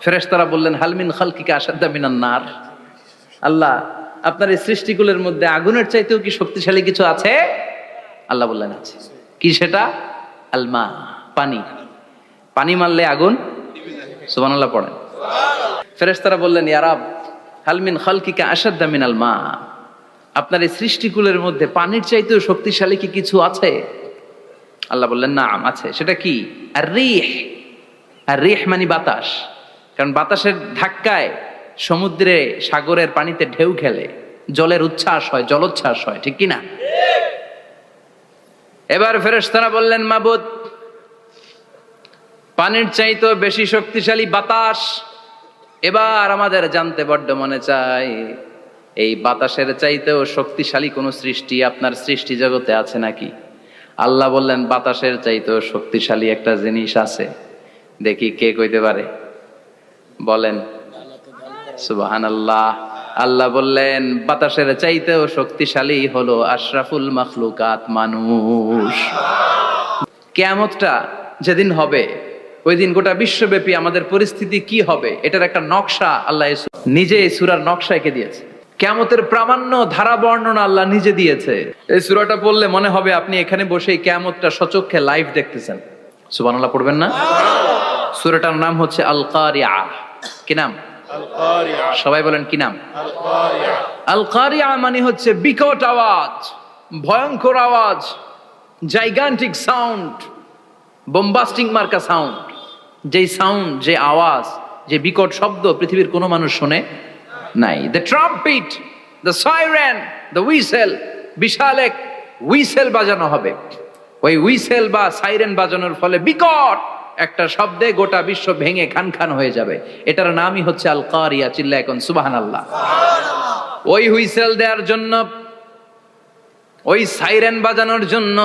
ফেরেশতারা বললেন, হাল মিন খালকিকা আশাদ্দা মিনান নার। আল্লাহ, আপনার এই সৃষ্টিকুলের মধ্যে আগুনের চাইতেও কি শক্তিশালী কিছু আছে? আল্লাহ বললেন, আছে। কি সেটা? আল মা, পানি। পানি মারলে আগুন। সুবহানাল্লাহ পড়েন। ফেরেশতারা বললেন, ইয়া রাব, হাল মিন খালকিকা আশাদ্দা মিনাল মা। আপনার এই সৃষ্টিকুলের মধ্যে পানির চাইতেও শক্তিশালী কি কিছু আছে? আল্লাহ বললেন, নাম আছে। সেটা কি? আর রিহ। আর রিহ মানে বাতাস। কারণ বাতাসের ধাক্কায় সমুদ্রে, সাগরের পানিতে ঢেউ খেলে, জলের উচ্ছ্বাস হয়, জলোচ্ছ্বাস হয়, ঠিক কি না? এবার ফেরেশতারা বললেন, মাবুদ, পানির চাইতেও বেশি শক্তিশালী বাতাস। এবার আমাদের জানতে বড্ড মনে চায়, এই বাতাসের চাইতেও শক্তিশালী কোন সৃষ্টি আপনার সৃষ্টি জগতে আছে নাকি? আল্লাহ বললেন, বাতাসের চাইতেও শক্তিশালী একটা জিনিস আছে। দেখি কে কইতে পারে, বলেন। সুবহানাল্লাহ। আল্লাহ বললেন, বাতাসের চাইতেও শক্তিশালী হলো আশরাফুল মাখলুকাত, মানুষ। কিয়ামতটা যেদিন হবে, ওই দিন গোটা বিশ্বব্যাপী আমাদের পরিস্থিতি কি হবে, এটার একটা নকশা আল্লাহ নিজে এই সূরার নকশা এঁকে দিয়েছে। কিয়ামতের প্রামাণ্য ধারা বর্ণনা আল্লাহ নিজে দিয়েছে। এই সূরাটা পড়লে মনে হবে আপনি এখানে বসে কিয়ামতটা সচক্ষে লাইভ দেখতেছেন। সুবহানাল্লাহ পড়বেন না? সূরাটার নাম হচ্ছে আল কারিয়া। কি নাম? আল কারিয়া। সবাই বলেন, কি নাম? আল কারিয়া। আল কারিয়া মানে হচ্ছে বিকট আওয়াজ, ভয়ঙ্কর আওয়াজ, জাইগান্টিক সাউন্ড, বোম্বাস্টিং মার্কা সাউন্ড। যেই সাউন্ড, যে আওয়াজ, যে বিকট শব্দ পৃথিবীর কোনো মানুষ শোনে নাই। The trumpet, the siren, the whistle. বিশাল এক হুইসেল বাজানো হবে। ওই হুইসেল বা সাইরেন বাজানোর ফলে বিকট একটা শব্দে গোটা বিশ্ব ভেঙে খান খান হয়ে যাবে। এটার নামই হচ্ছে আল কারিয়া। চিল্লা এখন সুবহানাল্লাহ। ওই হুইসেল দেওয়ার জন্য, ওই সাইরেন বাজানোর জন্য,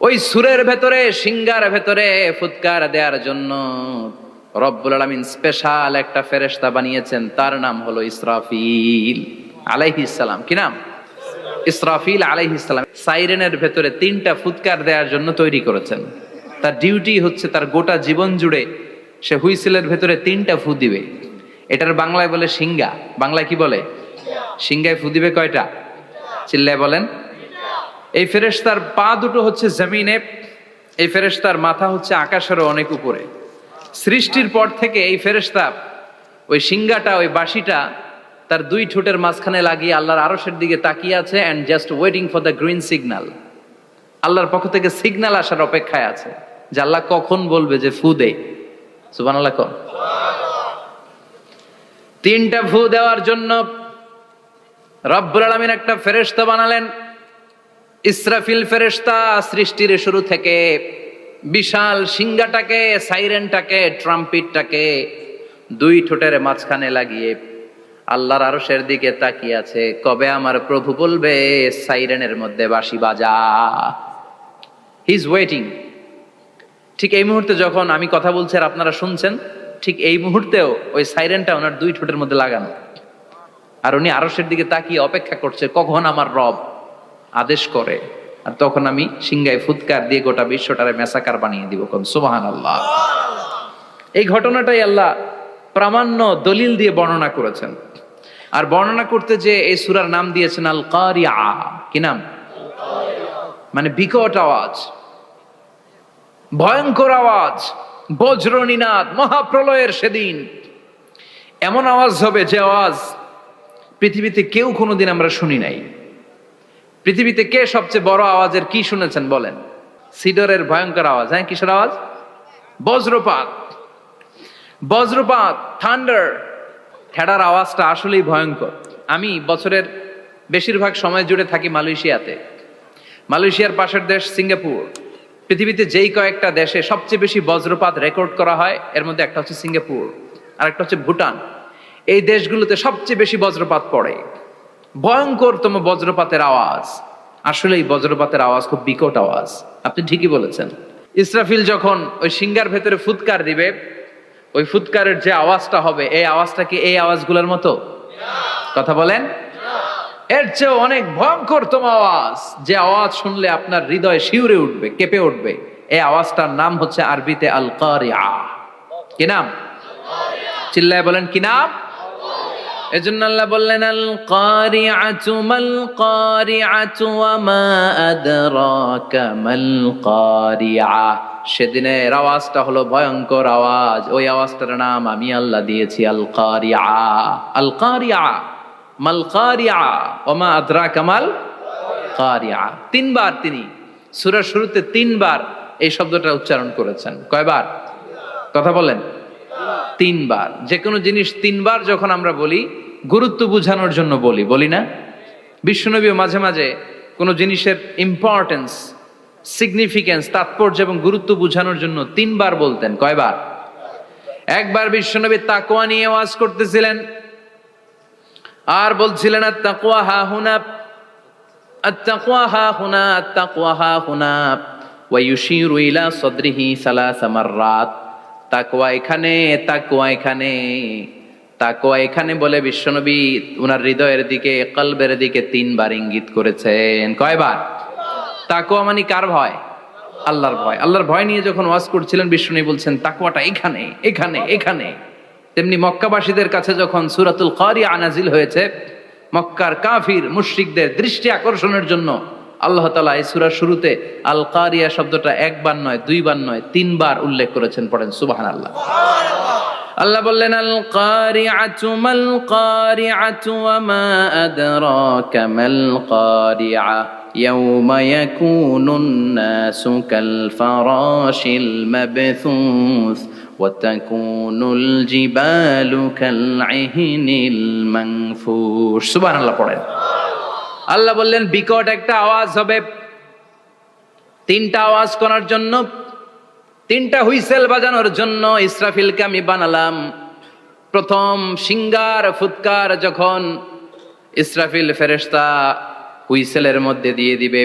ওই সুরের ভেতরে, সিঙ্গার ভেতরে ফুৎকার দেওয়ার জন্য রব্বুল আলামিন স্পেশাল একটা ফেরেশতা বানিয়েছেন। তার নাম হলো ইসরাফিল আলাইহিস সালাম। কি নাম? ইসরাফিল আলাইহিস সালাম। সাইরেনের ভেতরে 3টা ফুৎকার দেওয়ার জন্য তৈরি করেছেন। তার ডিউটি হচ্ছে তার গোটা জীবন জুড়ে সে হুইসেলের ভেতরে 3টা ফু দিবে। এটার বাংলায় বলে সিঙ্গা। বাংলায় কি বলে? সিঙ্গায় ফু দিবে কয়টা? চিল্লায় বলেন। এই ফেরেশতার পা দুটো হচ্ছে জমিনে, এই ফেরেশতার মাথা হচ্ছে আকাশেরও অনেক উপরে। সৃষ্টির পর থেকে এই ফেরেশতা ওই সিঙ্গাটা, ওই বাঁশিটা তার 2 ঠোঁটের মাঝখানে লাগিয়ে আল্লাহর আরশের দিকে তাকিয়ে আছে, and just waiting for the green signal. আল্লাহর পক্ষ থেকে সিগন্যাল আসার অপেক্ষায় আছে যে আল্লাহ কখন বলবে যে ফু দে। সুবহানাল্লাহ। 3টা ফু দেওয়ার জন্য রব্বুল আলামিন একটা ফেরেশতা বানালেন। ইসরাফিল ফেরেশতা সৃষ্টির শুরু থেকে বিশাল সিঙ্গাটাকে, সাইরেনটাকে, ট্রাম্পিটটাকে 2 ঠোঁটের মাঝখানে লাগিয়ে আল্লাহর আরশের দিকে তাকিয়ে আছে, কবে আমার প্রভু বলবে সাইরেনের মধ্যে বাঁশি বাজা। He is waiting. ঠিক এই মুহূর্তে যখন আমি কথা বলছি আর আপনারা শুনছেন, ঠিক এই মুহূর্তেও ওই সাইরেনটা ওনার 2 ঠোঁটের মধ্যে লাগানো, আর উনি আরশের দিকে তাকিয়ে অপেক্ষা করছে কখন আমার রব আদেশ করে, আর তখন আমি সিংগায় ফুৎকার দিয়ে গোটা বিশ্বটারে মেসাকার বানিয়ে দিব। কোন সুবহানাল্লাহ। এই ঘটনাটাই আল্লাহ প্রামাণ্য দলিল দিয়ে বর্ণনা করেছেন। আর বর্ণনা করতে যে এই সূরার নাম দিয়েছেন আল কারিয়া। কি নাম? মানে বিকট আওয়াজ, ভয়ঙ্কর আওয়াজ, বজ্রনিনাদ, মহাপ্রলয়ের সেদিন এমন আওয়াজ হবে যে আওয়াজ পৃথিবীতে কেউ কোনোদিন আমরা শুনি নাই। পৃথিবীতে কে সবচেয়ে বড় আওয়াজের কি শুনেছেন বলেন? সিডরের ভয়ঙ্কর আওয়াজ। হ্যাঁ, কিসের আওয়াজ? বজ্রপাত। বজ্রপাত, থান্ডার। ঠেডার আওয়াজটা আসলেই ভয়ঙ্কর। আমি বছরের বেশিরভাগ সময় জুড়ে থাকি মালয়েশিয়াতে। মালয়েশিয়ার পাশের দেশ সিঙ্গাপুর। পৃথিবীতে যেই কয়েকটা দেশে সবচেয়ে বেশি বজ্রপাত রেকর্ড করা হয়, এর মধ্যে একটা হচ্ছে সিঙ্গাপুর, আর একটা হচ্ছে ভুটান। এই দেশগুলোতে সবচেয়ে বেশি বজ্রপাত পড়ে। ভয়ঙ্করতম বজ্রপাতের আওয়াজ। আসলেই বজ্রপাতের আওয়াজ খুব বিকট আওয়াজ। আপনি ঠিকই বলেছেন। ইসরাফিল যখন ওই সিঙ্গার ভেতরে ফুৎকার দিবে, ওই ফুৎকারের যে আওয়াজটা হবে, এই আওয়াজটা কি এই আওয়াজগুলোর মতো? কথা বলেন। এর চেয়ে অনেক ভয়ঙ্করতম আওয়াজ, যে আওয়াজ শুনলে আপনার হৃদয় শিউরে উঠবে, কেঁপে উঠবে। এই আওয়াজটার নাম হচ্ছে আরবিতে আল কারিয়া। কি নাম? চিল্লায় বলেন কি নাম? এজন্য আল্লাহ বললেন আল কারিআতু মাল কারিআতু ওয়া মা আদরাকা মাল কারিআ। সেদিনের আওয়াজটা হলো ভয়ঙ্কর আওয়াজ, ওই আওয়াজটার নাম আমি আল্লাহ দিয়েছি আল কারিআ। আল কারিআ মাল কারিআ ওয়া মা আদরাকা মাল কারিআ। তিনবার তিনি সূরার শুরুতে তিনবার এই শব্দটা উচ্চারণ করেছেন। কয়বার? কথা বলেন। তিনবার। যে কোনো জিনিস তিনবার যখন আমরা বলি গুরুত্ব বোঝানোর জন্য বলি না? বিশ্বনবীও মাঝে মাঝে কোনো জিনিসের ইম্পর্টেন্স, সিগনিফিকেন্স, তাৎপর্য এবং গুরুত্ব বোঝানোর জন্য তিনবার বলতেন। কয়বার? একবার বিশ্বনবী তাকওয়া নিয়ে ওয়াজ করতেছিলেন আর বলছিলেন আত-তাকওয়া হা হুনা, আত-তাকওয়া হা হুনা, আত-তাকওয়া হা হুনা ওয়া ইউশিরু ইলা সাদরিহি সালাসা মাররাত। তাকওয়া এখানে, তাকওয়া এখানে, তাকওয়া এখানে বলে বিশ্বনবী উনার হৃদয়ের দিকে, কলবের দিকে তিনবার ইঙ্গিত করেছেন। কয়বার? তাকওয়া মানে কার ভয়? আল্লাহর ভয়। আল্লাহর ভয় নিয়ে যখন ওয়াজ করছিলেন বিশ্বনবী বলছেন তাকওয়াটা এখানে, এখানে, এখানে। তেমনি মক্কাবাসীদের কাছে যখন সূরাতুল কারিআ নাজিল হয়েছে, মক্কার কাফির মুশরিকদের দৃষ্টি আকর্ষণের জন্য আল্লাহ তাআলা এই সূরার শুরুতে আল কারিয়া শব্দটা একবার নয়, দুইবার নয়, তিনবার উল্লেখ করেছেন। পড়েন সুবহানাল্লাহ। আল্লাহ বললেন আল কারিআতু মাল কারিআতু ওয়া মা আদরাকা মাল কারিআ ইয়াউমা ইয়াকুনুন নাসু কাল ফারাশিল মাবথুস ওয়া তাকুনুল জিবালু কাল ইহনিল মানফুশ। সুবহানাল্লাহ পড়েন। আল্লাহ বললেন বিকট একটা আওয়াজ হবে। তিনটা আওয়াজ করার জন্য, তিনটা হুইসেল বাজানোর জন্য ইসরাফিলকে আমি বানালাম। প্রথম সিঙ্গার ফুৎকার যখন ইসরাফিল ফেরেশতা হুইসেলের মধ্যে দিয়ে দিবে,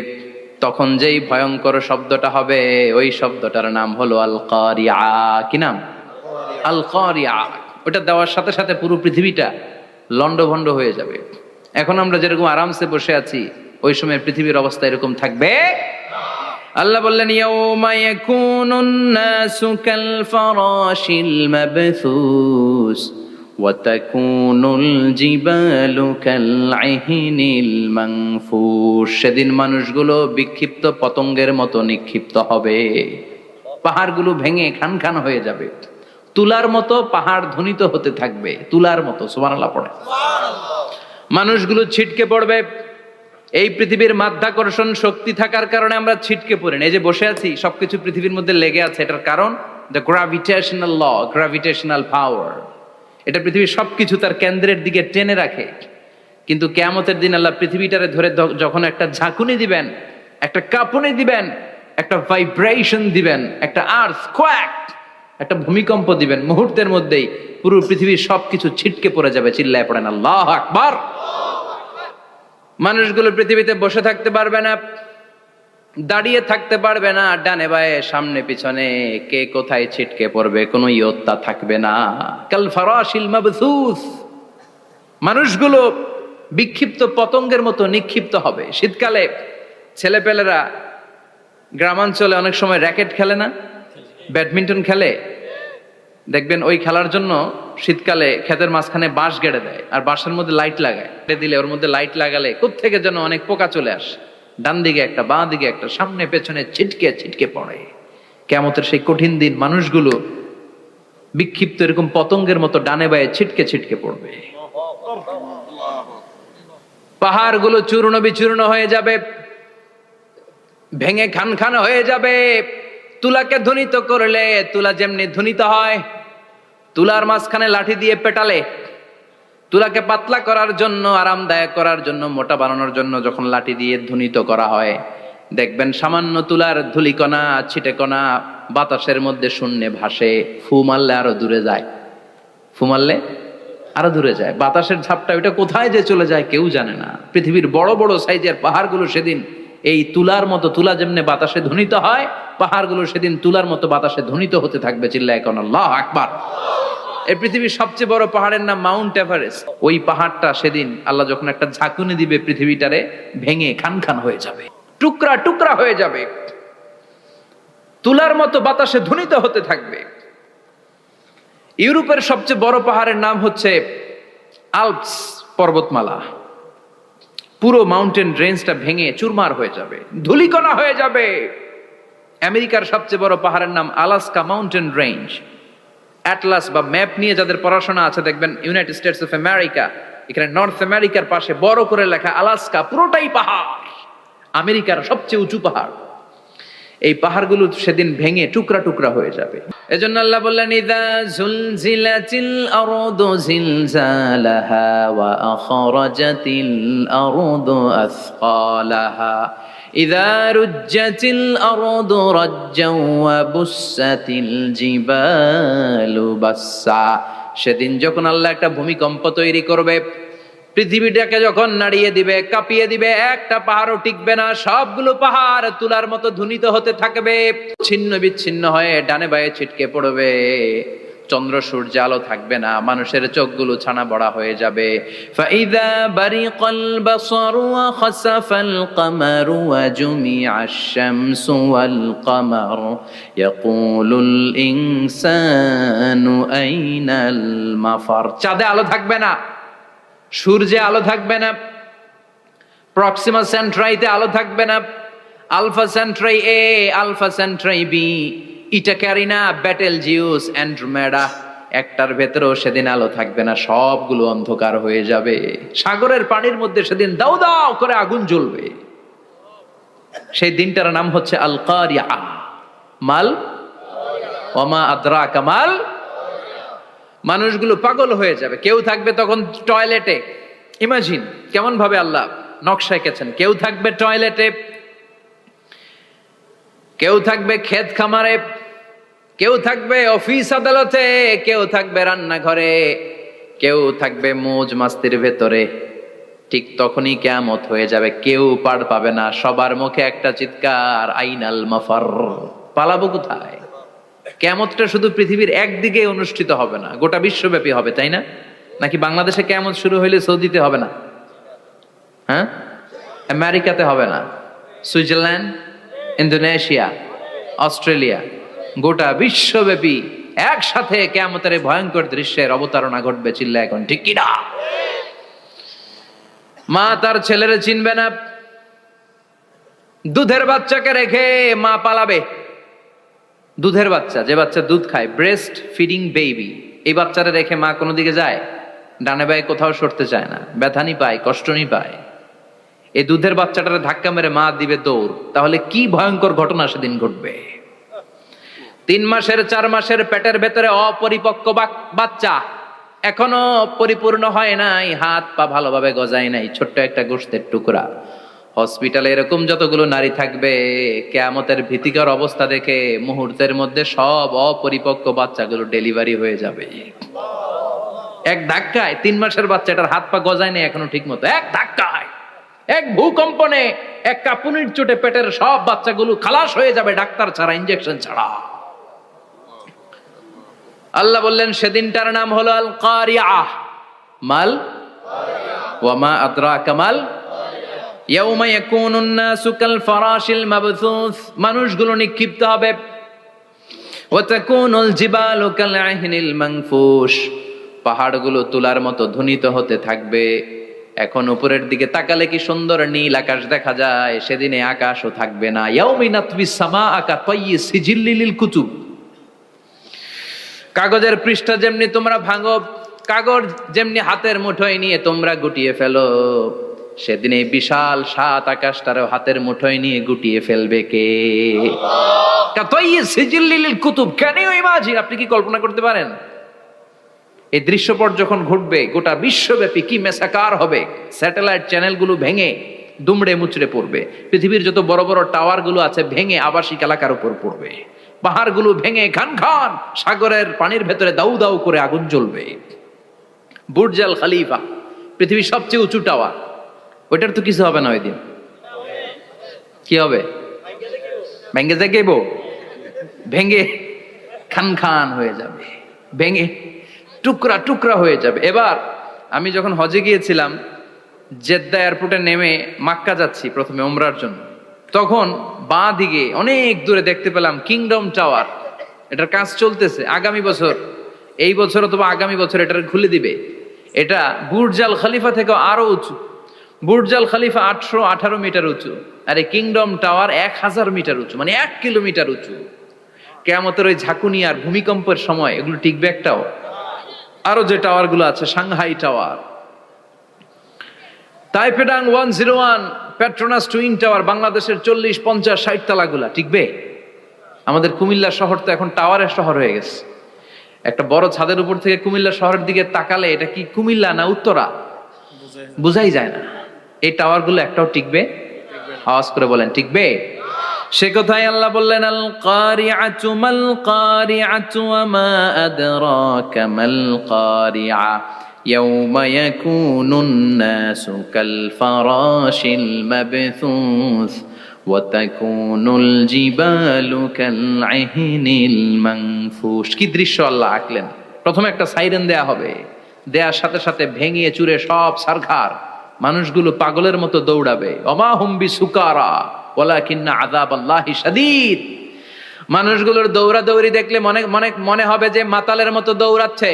তখন যেই ভয়ঙ্কর শব্দটা হবে ওই শব্দটার নাম হলো আল কারিআ। কি নাম? আল কারিআ। ওটা দেওয়ার সাথে সাথে পুরো পৃথিবীটা লন্ডভন্ড হয়ে যাবে। এখন আমরা যেরকম আরামসে বসে আছি, ওই সময় পৃথিবীর অবস্থা এরকম থাকবে। আল্লাহ বললেন ইয়াউমা ইয়াকুনুন নাসু কাল ফারাশিল মাবথুস ওয়া তাকুনুল জিবালু কাল ইহনিল মানফুশ। সেদিন মানুষগুলো বিক্ষিপ্ত পতঙ্গের মতো নিক্ষিপ্ত হবে। পাহাড়গুলো ভেঙে খান খান হয়ে যাবে। তুলার মতো পাহাড় ধ্বনিত হতে থাকবে, তুলার মতো। সুবহানাল্লাহ পড়ে। মানুষগুলো ছিটকে পড়বে। এই পৃথিবীর মাধ্যাকর্ষণ শক্তি থাকার কারণে আমরা ছিটকে পড়ি না। এই যে বসে আছি, সবকিছু পৃথিবীর মধ্যে লেগে আছে। এটার কারণ দ্য গ্র্যাভিটেশনাল ল, গ্র্যাভিটেশনাল পাওয়ার। এটা পৃথিবীর সবকিছু তার কেন্দ্রের দিকে টেনে রাখে। কিন্তু কিয়ামতের দিন আল্লাহ পৃথিবীটারে ধরে যখন একটা ঝাঁকুনি দিবেন, একটা কাঁপুনি দিবেন, একটা ভাইব্রেশন দিবেন, একটা আর্থকোয়াক, একটা ভূমিকম্প দিবেন, মুহূর্তের মধ্যেই পুরো পৃথিবীর সবকিছু ছিটকে পড়ে যাবে। চিল্লায় পড়েন আল্লাহু আকবার। মানুষগুলো পৃথিবীতে বসে থাকতে পারবে না, দাঁড়িয়ে থাকতে পারবে না, ডানে বায়ে সামনে পিছনে কে কোথায় ছিটকে পড়বে কোনো ইয়ত্তা থাকবে না। কাল ফারাশিল মাবথুস। মানুষগুলো বিক্ষিপ্ত পতঙ্গের মতো নিক্ষিপ্ত হবে। শীতকালে ছেলেপেলেরা গ্রামাঞ্চলে অনেক সময় র্যাকেট খেলে না, ব্যাডমিন্টন খেলে। দেখবেন ওই খেলার জন্য শীতকালে ক্ষেতের মাঝখানে বাঁশ গেড়ে দেয় আর বাঁশের মধ্যে লাইট লাগায়। দিলে ওর মধ্যে লাইট লাগালে কোত্থেকে যেন অনেক পোকা চলে আসে। ডান দিকে একটা, বাঁ দিকে একটা, সামনে পেছনে ছিটকে ছিটকে পড়ে। কিয়ামতের সেই কঠিন দিন মানুষগুলো বিক্ষিপ্ত এরকম পতঙ্গের মতো ডানে বায়ে ছিটকে ছিটকে পড়বে। পাহাড়গুলো চূর্ণ বিচূর্ণ হয়ে যাবে, ভেঙে খান খান হয়ে যাবে। তুলাকে ধ্বনিত করলে তুলা যেমনি ধ্বনিত হয়, তুলার মাঝখানে লাঠি দিয়ে পেটালে, তুলাকে পাতলা করার জন্য, আরামদায়ক করার জন্য, মোটা বানানোর জন্য যখন লাঠি দিয়ে ধ্বনিত করা হয়, দেখবেন সামান্য তুলার ধুলিকণা, ছিটেকণা বাতাসের মধ্যে শূন্যে ভাসে। ফু মারলে আরো দূরে যায়, ফু মারলে আরো দূরে যায়। বাতাসের ঝাপটা ওইটা কোথায় যে চলে যায় কেউ জানে না। পৃথিবীর বড় বড় সাইজের পাহাড়গুলো সেদিন এই তুলার মতো, তুলা যেমনি বাতাসে ধ্বনিত হয়, পাহাড়গুলো সেদিন তুলার মতো বাতাসে ধ্বনিত হতে থাকবে। চিল্লায় এখন আল্লাহু আকবার। এই পৃথিবীর সবচেয়ে বড় পাহাড়ের নাম মাউন্ট এভারেস্ট। ওই পাহাড়টা সেদিন আল্লাহ যখন একটা ঝাঁকুনি দিবে, পৃথিবীটারে ভেঙে খান খান হয়ে যাবে, টুকরা টুকরা হয়ে যাবে, তুলার মতো বাতাসে ধ্বনিত হতে থাকবে। ইউরোপের সবচেয়ে বড় পাহাড়ের নাম হচ্ছে আল্পস পর্বতমালা। পুরো মাউন্টেন রেঞ্জটা ভেঙে চুরমার হয়ে যাবে, ধূলিকণা হয়ে যাবে। আমেরিকার সবচেয়ে বড় পাহাড়ের নাম আলাস্কা মাউন্টেন রেঞ্জ। অ্যাটলাস বা ম্যাপ নিয়ে যাদের পড়াশোনা আছে দেখবেন ইউনাইটেড স্টেটস অফ আমেরিকা, এখানে নর্থ আমেরিকার পাশে বড় করে লেখা আলাস্কা, পুরোটাই পাহাড়, আমেরিকার সবচেয়ে উঁচু পাহাড়। এই পাহাড়গুলো সেদিন ভেঙে টুকরা টুকরা হয়ে যাবে। এজন্য আল্লাহ বললেন, ইযা জুলজিলাতিল আরদু জিলজালাহা ওয়া আখরাজাতিল আরদু আসকালাহা ইযা রুজ্জাতিল আরদু রাজ্জাও ওয়া বুসাতিল জিবালু বাসসা। সেদিন যখন আল্লাহ একটা ভূমিকম্প তৈরি করবে, পৃথিবীটাকে যখন নাড়িয়ে দিবে, কাঁপিয়ে দিবে, একটা পাহাড়ও টিকবে না, সবগুলো পাহাড় তুলার মতো ধ্বনিত হতে থাকবে, ছিন্ন বিচ্ছিন্ন হয়ে ডানে বায়ে ছিটকে পড়বে। চন্দ্র সূর্য আলো থাকবে না, মানুষের চোখগুলো ছানা বড়া হয়ে যাবে। ফাইদা বারিকাল বাসারু ওয়া খাসাফাল কামারু ওয়া জুমিআশ শামসু ওয়াল কামার ইয়াকুলুল ইনসানু আইনাল মাফার। চাঁদে আলো থাকবে না, সূর্যে আলো থাকবে না, প্রক্সিমা সেন্ট্রাইতে আলো থাকবে না, আলফা সেন্ট্রাই এ, আলফা সেন্ট্রাই বি, ইটা ক্যারিনা, ব্যাটেল জিউস, অ্যান্ড্রোমেডা, একটার ভেতরেও সেদিন আলো থাকবে না, সবগুলো অন্ধকার হয়ে যাবে। সাগরের পানির মধ্যে সেদিন দাউ দাউ করে আগুন জ্বলবে। সেই দিনটার নাম হচ্ছে আল কারিয়া। মাল ওমা আদরাকা মাল। মানুষগুলো পাগল হয়ে যাবে। কেউ থাকবে তখন টয়লেটে, ইমাজিন কেমন ভাবে আল্লাহ নকশা এঁকেছেন। কেউ থাকবে টয়লেটে, কেউ থাকবে ক্ষেত খামারে, কেউ থাকবে অফিস আদালতে, কেউ থাকবে রান্নাঘরে, কেউ থাকবে মৌজ মাস্তির ভেতরে। ঠিক তখনই কিয়ামত হয়ে যাবে, কেউ পার পাবে না, সবার মুখে একটা চিৎকার, আইনাল মাফার। পালাবো কোথায়? কিয়ামতটা শুধু পৃথিবীর একদিকে অনুষ্ঠিত হবে না, গোটা বিশ্বব্যাপী হবে, তাই না? নাকি বাংলাদেশে কিয়ামত শুরু হইলে সৌদিতে হবে না? হ্যাঁ, আমেরিকাতে হবে না, সুইজারল্যান্ড, ইন্দোনেশিয়া, অস্ট্রেলিয়া, গোটা বিশ্বব্যাপী একসাথে কিয়ামতের ভয়ঙ্কর দৃশ্যের অবতারণা ঘটবে। চিল্লা এখন ঠিক কিনা? মা তার ছেলেরে চিনবে না, দুধের বাচ্চাকে রেখে মা পালাবে। দুধের বাচ্চা, যে বাচ্চা দুধ খায়, ব্রেস্ট ফিডিং বেবি, এই বাচ্চারা রেখে মা কোনো দিকে যায়? ডানে বায়ে কোথাও সরতে চায় না, ব্যথানি পায়, কষ্টনি পায়। এই দুধের বাচ্চাটারে ধাক্কা মেরে মা দিবে দৌড়। তাহলে কি ভয়ঙ্কর ঘটনা সেদিন ঘটবে। 3 মাসের 4 মাসের পেটের ভেতরে অপরিপক্ক বাচ্চা, এখনো পরিপূর্ণ হয় নাই, হাত পা ভালোভাবে গজায় নাই, ছোট্ট একটা গোশতের টুকরা। হসপিটালে এরকম যতগুলো নারী থাকবে, কিয়ামতের ভীতিকর অবস্থা দেখে মুহূর্তের মধ্যে সব অপরিপক্ক বাচ্চাগুলো ডেলিভারি হয়ে যাবে। এক ধাক্কায় 3 মাসের বাচ্চাটার হাত পা গজায় নাই এখনো ঠিক মতো, এক ধাক্কায়, এক ভূকম্পনে, এক কাঁপুনির চোটে পেটের সব বাচ্চাগুলো খালাস হয়ে যাবে, ডাক্তার ছাড়া, ইনজেকশন ছাড়া। আল্লাহ বললেন সেদিনটার নাম হলো আল কারিয়া। মাল ওয়া মা আদরাকা মাল। ইয়াউমা ইয়াকুনুন নাসু কাল ফারাশিল মাবথুস, মানুষগুলো নিক্ষিপ্ত হবে। ওয়া তাকুনুল জিবালু কাল আহিনিল মানফুশ, পাহাড়গুলো তুলার মতো ধ্বনিত হতে থাকবে। এখন উপরের দিকে তাকালে কি সুন্দর নীল আকাশ দেখা যায়, সেদিনে আকাশও থাকবে না। ইয়াউমিন নাতবিস সামাআ কাতায়্যি সিজিল্লিল লিল কুতুব, কাগজের পৃষ্ঠা যেমনি তোমরা ভাঙো, কাগজ যেমনি হাতের মুঠোয় নিয়ে তোমরা গুটিয়ে ফেলো, সেদিন এই বিশাল 7 আকাশটারও হাতের মুঠোয় নিয়ে গুটিয়ে ফেলবে কে? কাতায়্যি সিজিল্লিল লিল কুতুব। Can you imagine? আপনি কি কল্পনা করতে পারেন এই দৃশ্যপট যখন ঘটবে গোটা বিশ্বব্যাপী কি মেসাকার হবে? স্যাটেলাইট চ্যানেলগুলো ভেঙে দুমড়ে মুচড়ে পড়বে, পৃথিবীর যত বড় বড় টাওয়ারগুলো আছে ভেঙে আবাসিক এলাকার উপর পড়বে, পাহাড়গুলো ভেঙে খান খান সাগরের পানির ভেতরে দাউ দাউ করে আগুন জ্বলবে। বুর্জ আল খলিফা, পৃথিবীর সবচেয়ে উঁচু টাওয়ার, ওইটার তো কিছু হবে না। ওই দিন কি হবে? ভেঙে যাইব, ভেঙে খান খান হয়ে যাবে, ভেঙে টুকরা টুকরা হয়ে যাবে। এবার আমি যখন হজে গিয়েছিলাম, জেদ্দা এয়ারপোর্টে নেমে মক্কা যাচ্ছি প্রথমে উমরার জন্য, তখন বাঁ দিকে অনেক দূরে দেখতে পেলাম কিংডম টাওয়ার, এটার কাজ চলতেছে। আগামী বছর এই বছর অথবা আগামী বছর এটা খুলে দিবে। এটা বুর্জ আল খলিফা থেকে আরো উঁচু। বুর্জ আল খলিফা 818 মিটার উঁচু, আর এই কিংডম টাওয়ার 1000 মিটার উঁচু, মানে 1 কিলোমিটার উঁচু। কিয়ামতের ওই ঝাঁকুনি আর ভূমিকম্পের সময় এগুলো টিকবে একটাও? আরো যে টাওয়ার গুলো আছে, সাংহাই টাওয়ার, তাইপেডাং 101, পেট্রোনাস টুইন টাওয়ার, বাংলাদেশের 40, 50, 60 তালাগুলা টিকবে? আমাদের কুমিল্লা শহর তো এখন টাওয়ারের শহর হয়ে গেছে। একটা বড় ছাদের উপর থেকে কুমিল্লা শহরের দিকে তাকালে এটা কি কুমিল্লা না উত্তরা বুঝাই যায় না। এই টাওয়ার গুলো একটাও টিকবে? আওয়াজ করে বলেন টিকবে? সে কথাই আল্লাহ বললেন, আল কারিআতু মাল কারিআতু ওয়া মা আদরাকা মাল কারিআ ইয়াউমা ইয়াকুনুন নাসু কাল ফারাশিল মাবথুস ওয়া তাকুনুল জিবালু কাল আহিনিল মানফুশ। কি দৃশ্য আল্লাহ আঁকলেন! প্রথমে একটা সাইরেন দেয়া হবে, দেয়ার সাথে সাথে ভেঙে চুরে সব সারখার, মানুষগুলো পাগলের মতো দৌড়াবে। ওমা হুম বিসুকারা ওয়ালাকিন্না আযাবাল্লাহি শাদীদ। মানুষগুলোর দৌড়াদৌড়ি দেখলে মনে হবে যে মাতালের মতো দৌড়াচ্ছে,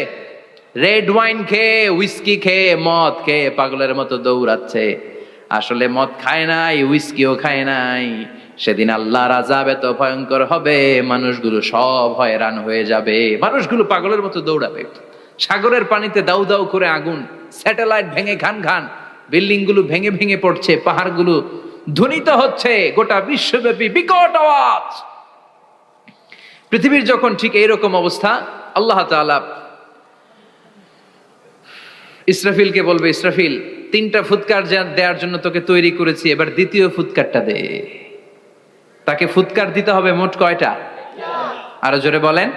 রেড ওয়াইন খেয়ে, হুইস্কি খেয়ে, মদ খেয়ে পাগলের মতো দৌড়াচ্ছে। আসলে মদ খায় নাই, হুইস্কিও খায় নাই। সেদিন আল্লাহর আযাব এত ভয়ঙ্কর হবে, মানুষগুলো সব হয়রান হয়ে যাবে, মানুষগুলো পাগলের মতো দৌড়াবে। সাগরের পানিতে দাউ দাউ করে আগুন, স্যাটেলাইট ভেঙে খান খান, বিল্ডিং গুলো ভেঙে ভেঙে পড়ছে, পাহাড়গুলো ধ্বনিত হচ্ছে, গোটা বিশ্বব্যাপী বিকট আওয়াজ। পৃথিবীর যখন ঠিক এইরকম অবস্থা, আল্লাহ তাআলা ইসরাফিলকে বলবে, ইসরাফিল 3টা ফুৎকার দেওয়ার জন্য তোকে তৈরি করেছি, এবার দ্বিতীয় ফুৎকারটা দে। তাকে ফুৎকার দিতে হবে মোট কয়টা? আরো জোরে বলেন।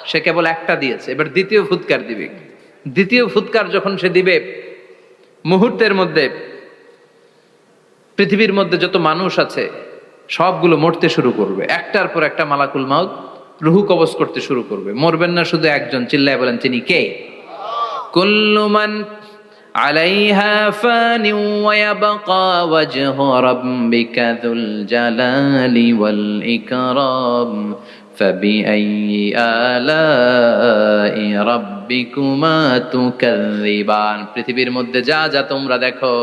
সে কেবল একটা দিয়েছে, এবার দ্বিতীয় ফুৎকার দিবে। দ্বিতীয় ফুৎকার যখন সে দিবে, মুহূর্তের মধ্যে পৃথিবীর মধ্যে যত মানুষ আছে সবগুলো মরতে শুরু করবে। একটার পর একটা মালাকুল মাউত রুহু কবজ করতে শুরু করবে। মরবেন না শুধু একজন, চিল্লায় বলেন তিনি কে? কুল্লু মান আলাইহা ফানি ওয়া ইয়াবকা ওয়াজহু রাব্বিকা যুল জালালি ওয়াল ইকরাম ফাবিআইয়ি আলাই রাব্বিকুমা তুকাযযিবান। পৃথিবীর মধ্যে যা যা তোমরা দেখো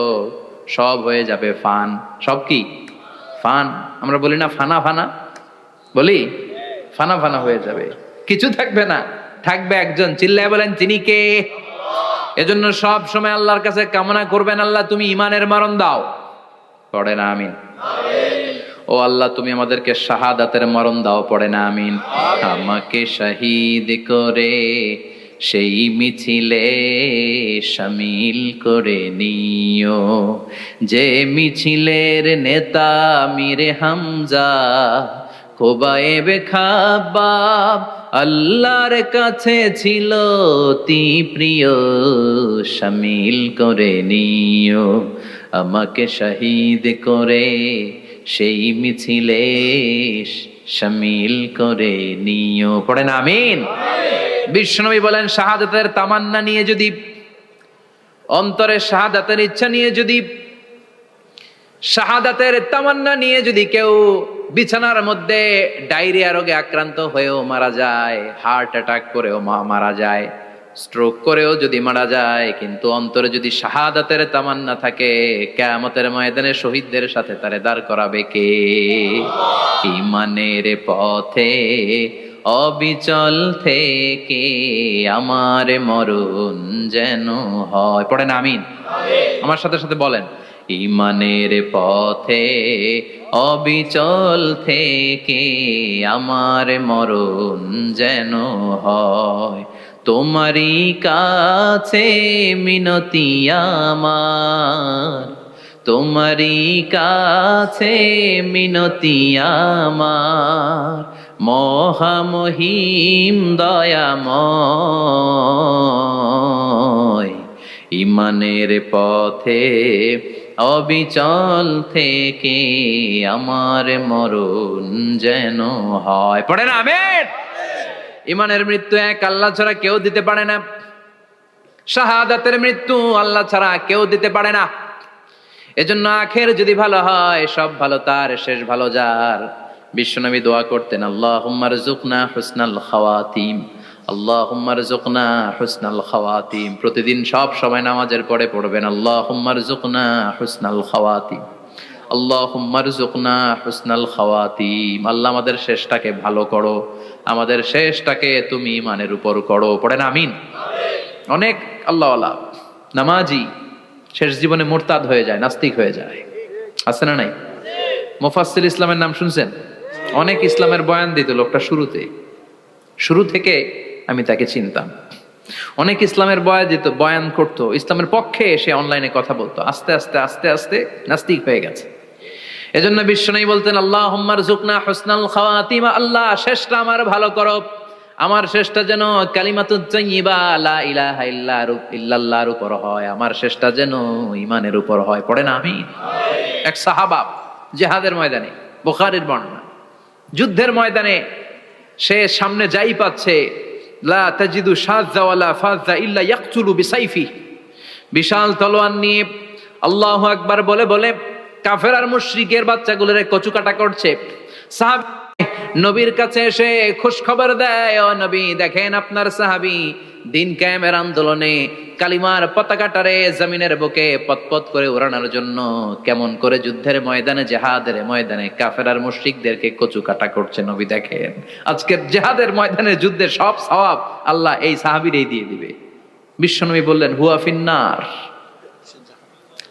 সব হয়ে যাবে ফান। সব কি? ফান। আমরা বলি না ফানা ফানা, বলি ফানা ফানা হয়ে যাবে, কিছু থাকবে না, থাকবে একজন, চিল্লায় বলেন তিনি কে? এজন্য সব সময় আল্লাহর কাছে কামনা করবেন, আল্লাহ তুমি ঈমানের মরণ দাও। পড়ে না আমিন? ও আল্লাহ তুমি আমাদেরকে শাহাদাতের মরণ দাও। পড়ে না আমিন? আমাকে শহীদ করে সেই মিছিলে শামিল করে নিও, যে মিছিলের নেতা মীরে হামজা খোবায়েবে খাব্বাব আল্লাহর কাছে ছিল অতি প্রিয়, শামিল করে নিও। আমাকে শহীদ করে সেই মিছিলে শামিল করে নিও। পড়েন আমিন? বিশ্বনবী বলেন, শাহাদাতের তামান্না নিয়ে যদি, অন্তরে শাহাদাতের ইচ্ছা নিয়ে যদি, শাহাদাতের তামান্না নিয়ে যদি কেউ বিছানার মধ্যে ডায়রিয়া রোগে আক্রান্ত হয়েও মারা যায়, হার্ট অ্যাটাক করেও মারা যায়, স্ট্রোক করেও যদি মারা যায়, কিন্তু অন্তরে যদি শাহাদাতের তামান্না থাকে, কিয়ামতের ময়দানে শহীদদের সাথে তারে দাঁড় করাবে কে? ঈমানের পথে অবিচল থেকে আমার মরণ যেন হয়। পড়েন আমিন? আমার সাথে সাথে বলেন, ঈমানের পথে অবিচল থেকে আমার মরণ যেন হয়। তোমারই কাছে মিনতি আমার, তোমারই কাছে মিনতি আমার, মহামহিম দয়াময়। ঈমানের পথে অবিচল থেকে আমার মরণ যেন হয়। পড়েন আমিন? ঈমানের মৃত্যু এক, আল্লাহ ছাড়া কেউ দিতে পারে না। শাহাদাতের মৃত্যু আল্লাহ ছাড়া কেউ দিতে পারে না। এজন্য আখের যদি ভালো হয়, সব ভালো তার, শেষ ভালো যার। বিশ্বনবী দোয়া করতেন, আল্লাহুম্মা রযুকনা হুসনাল খাওয়াতিম, আল্লাহুম্মা রযুকনা হুসনাল খাওয়াতিম, প্রতিদিন সব সময় নামাজের পরে পড়বেন আল্লাহুম্মা রযুকনা হুসনাল খাওয়াতিম, আল্লাহুম্মা রযুকনা হুসনাল খাওয়াতিম। আল্লাহ আমাদের শেষটাকে ভালো করো, আমাদের শেষটাকে তুমি ঈমানের উপর করো। পড়েন আমিন। অনেক আল্লাহওয়ালা নামাজি শেষ জীবনে মুরতাদ হয়ে যায়, নাস্তিক হয়ে যায়, আছে না নাই? মুফাসসির ইসলামের নাম শুনছেন? অনেক ইসলামের বয়ান দিত লোকটা শুরু থেকে আমি তাকে চিনতাম। অনেক ইসলামের বয়ান করতো, ইসলামের পক্ষে সে অনলাইনে কথা বলতো। আস্তে আস্তে আস্তে আস্তে নাস্তিক হয়ে গেছে। এজন্য বিশ্বনবী বলতেন আল্লাহুম্মা রযুকনা হুসনাল খাওয়াতিম, আল্লাহ শেষটা আমার ভালো করো, আমার শেষটা যেন কালিমাতুত তাইয়্যিবা লা ইলাহা ইল্লাল্লাহর উপর হয়, আমার শেষটা যেন ঈমানের উপর হয়। পড়েন আমিন। এক সাহাবা জিহাদের ময়দানে, বুখারীর বর্ণনা, যুদ্ধের ময়দানে সে সামনে যাই পাচ্ছে, লা তাজিদু শাযযা ওয়ালা ফাযযা ইল্লা ইয়াকতুলু বিসাইফি, বিশাল তলোয়ার নিয়ে আল্লাহু আকবার বলে বলে কাফের আর মুশরিকের বাচ্চাগুলোরে কচুকাটা করছে। সাহাবী নবীর কাছে এসে খুশ খবর দেয়, ও নবী দেখেন আপনার সাহাবী দিন কায়েমের আন্দোলনে কালিমার পতাকাটারে জমিনের বুকে পতপত করে উড়ানোর জন্য কেমন করে যুদ্ধের ময়দানে, জিহাদের ময়দানে কাফের আর মুশরিকদেরকে কচুকাটা করছে। নবী দেখেন আজকের জিহাদের ময়দানে যুদ্ধের সব সওয়াব আল্লাহ এই সাহাবীরই দিয়ে দিবে। বিশ্বনবী বললেন হুয়া ফিন্নার,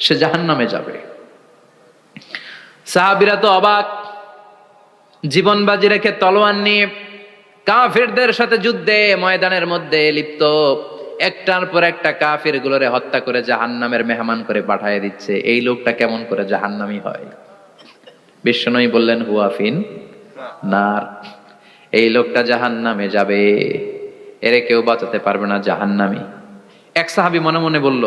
সে জাহান্নামে যাবে। সাহাবীরা তো অবাক, জীবন বাজি রেখে তলোয়ার নিয়ে কাফেরদের সাথে যুদ্ধে ময়দানের মধ্যে লিপ্ত, একটার পর একটা কাফের গুলোরে হত্যা করে জাহান্নামের মেহমান করে পাঠিয়ে দিচ্ছে। এই লোকটা কেমন করে জাহান্নামী হয়? বিশ্বনবী বললেন হুয়া ফিন নার, এই লোকটা জাহান্নামে যাবে, এরে কেউ বাঁচাতে পারবে না, জাহান্নামী। এক সাহাবী মনে মনে বলল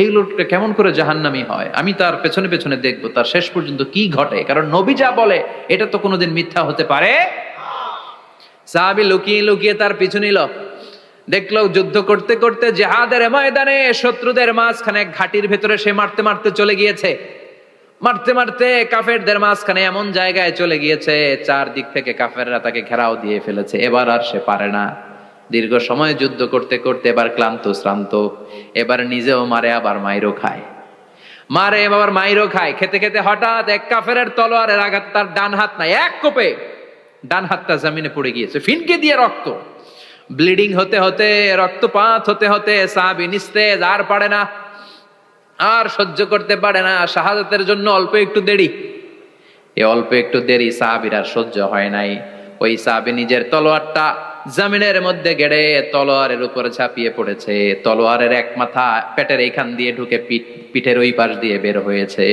এই লোকটা কেমন করে জাহান্নামী হয়, আমি তার পেছনে পেছনে দেখবো তার শেষ পর্যন্ত কি ঘটে, কারণ নবী যা বলে এটা তো কোনোদিন মিথ্যা হতে পারে। সাহাবী লুকিয়ে লুকিয়ে তার পিছু নিল, দেখলো যুদ্ধ করতে করতে জিহাদের ময়দানে শত্রুদের মাঝখানে ঘাটির ভেতরে সে মারতে মারতে চলে গিয়েছে, মারতে মারতে কাফেরদের মাঝখানে এমন জায়গায় চলে গিয়েছে চারদিক থেকে কাফেররা তাকে ঘেরাও দিয়ে ফেলেছে। এবার আর সে পারে না, দীর্ঘ সময় যুদ্ধ করতে করতে এবার ক্লান্ত শ্রান্ত, এবার নিজেও মারে আবার মাইরও খায়, মারে আবার মাইরও খায়। খেতে খেতে হঠাৎ এক কাফেরের তলোয়ারের আঘাত তার ডান হাত নাই, এক কোপে ডান হাতটা জমিনে পড়ে গিয়েছে, ফিনকে দিয়ে রক্ত, ব্লিডিং হতে হতে, রক্তপাত হতে হতে সাহাবী নিস্তেজ, আর পারে না, আর সহ্য করতে পারে না। শাহাদাতের জন্য অল্প একটু দেরি, এই অল্প একটু দেরি সাহাবীর আর সহ্য হয় নাই। ওই সাহাবী নিজের তলোয়ারটা জমিনের মধ্যে গেড়ে তলোয়ারের উপর ঝাঁপিয়ে পড়েছে, তলোয়ারের এক মাথা পেটের এইখান দিয়ে ঢুকে পিঠের ওই পাশ দিয়ে বের হয়েছে।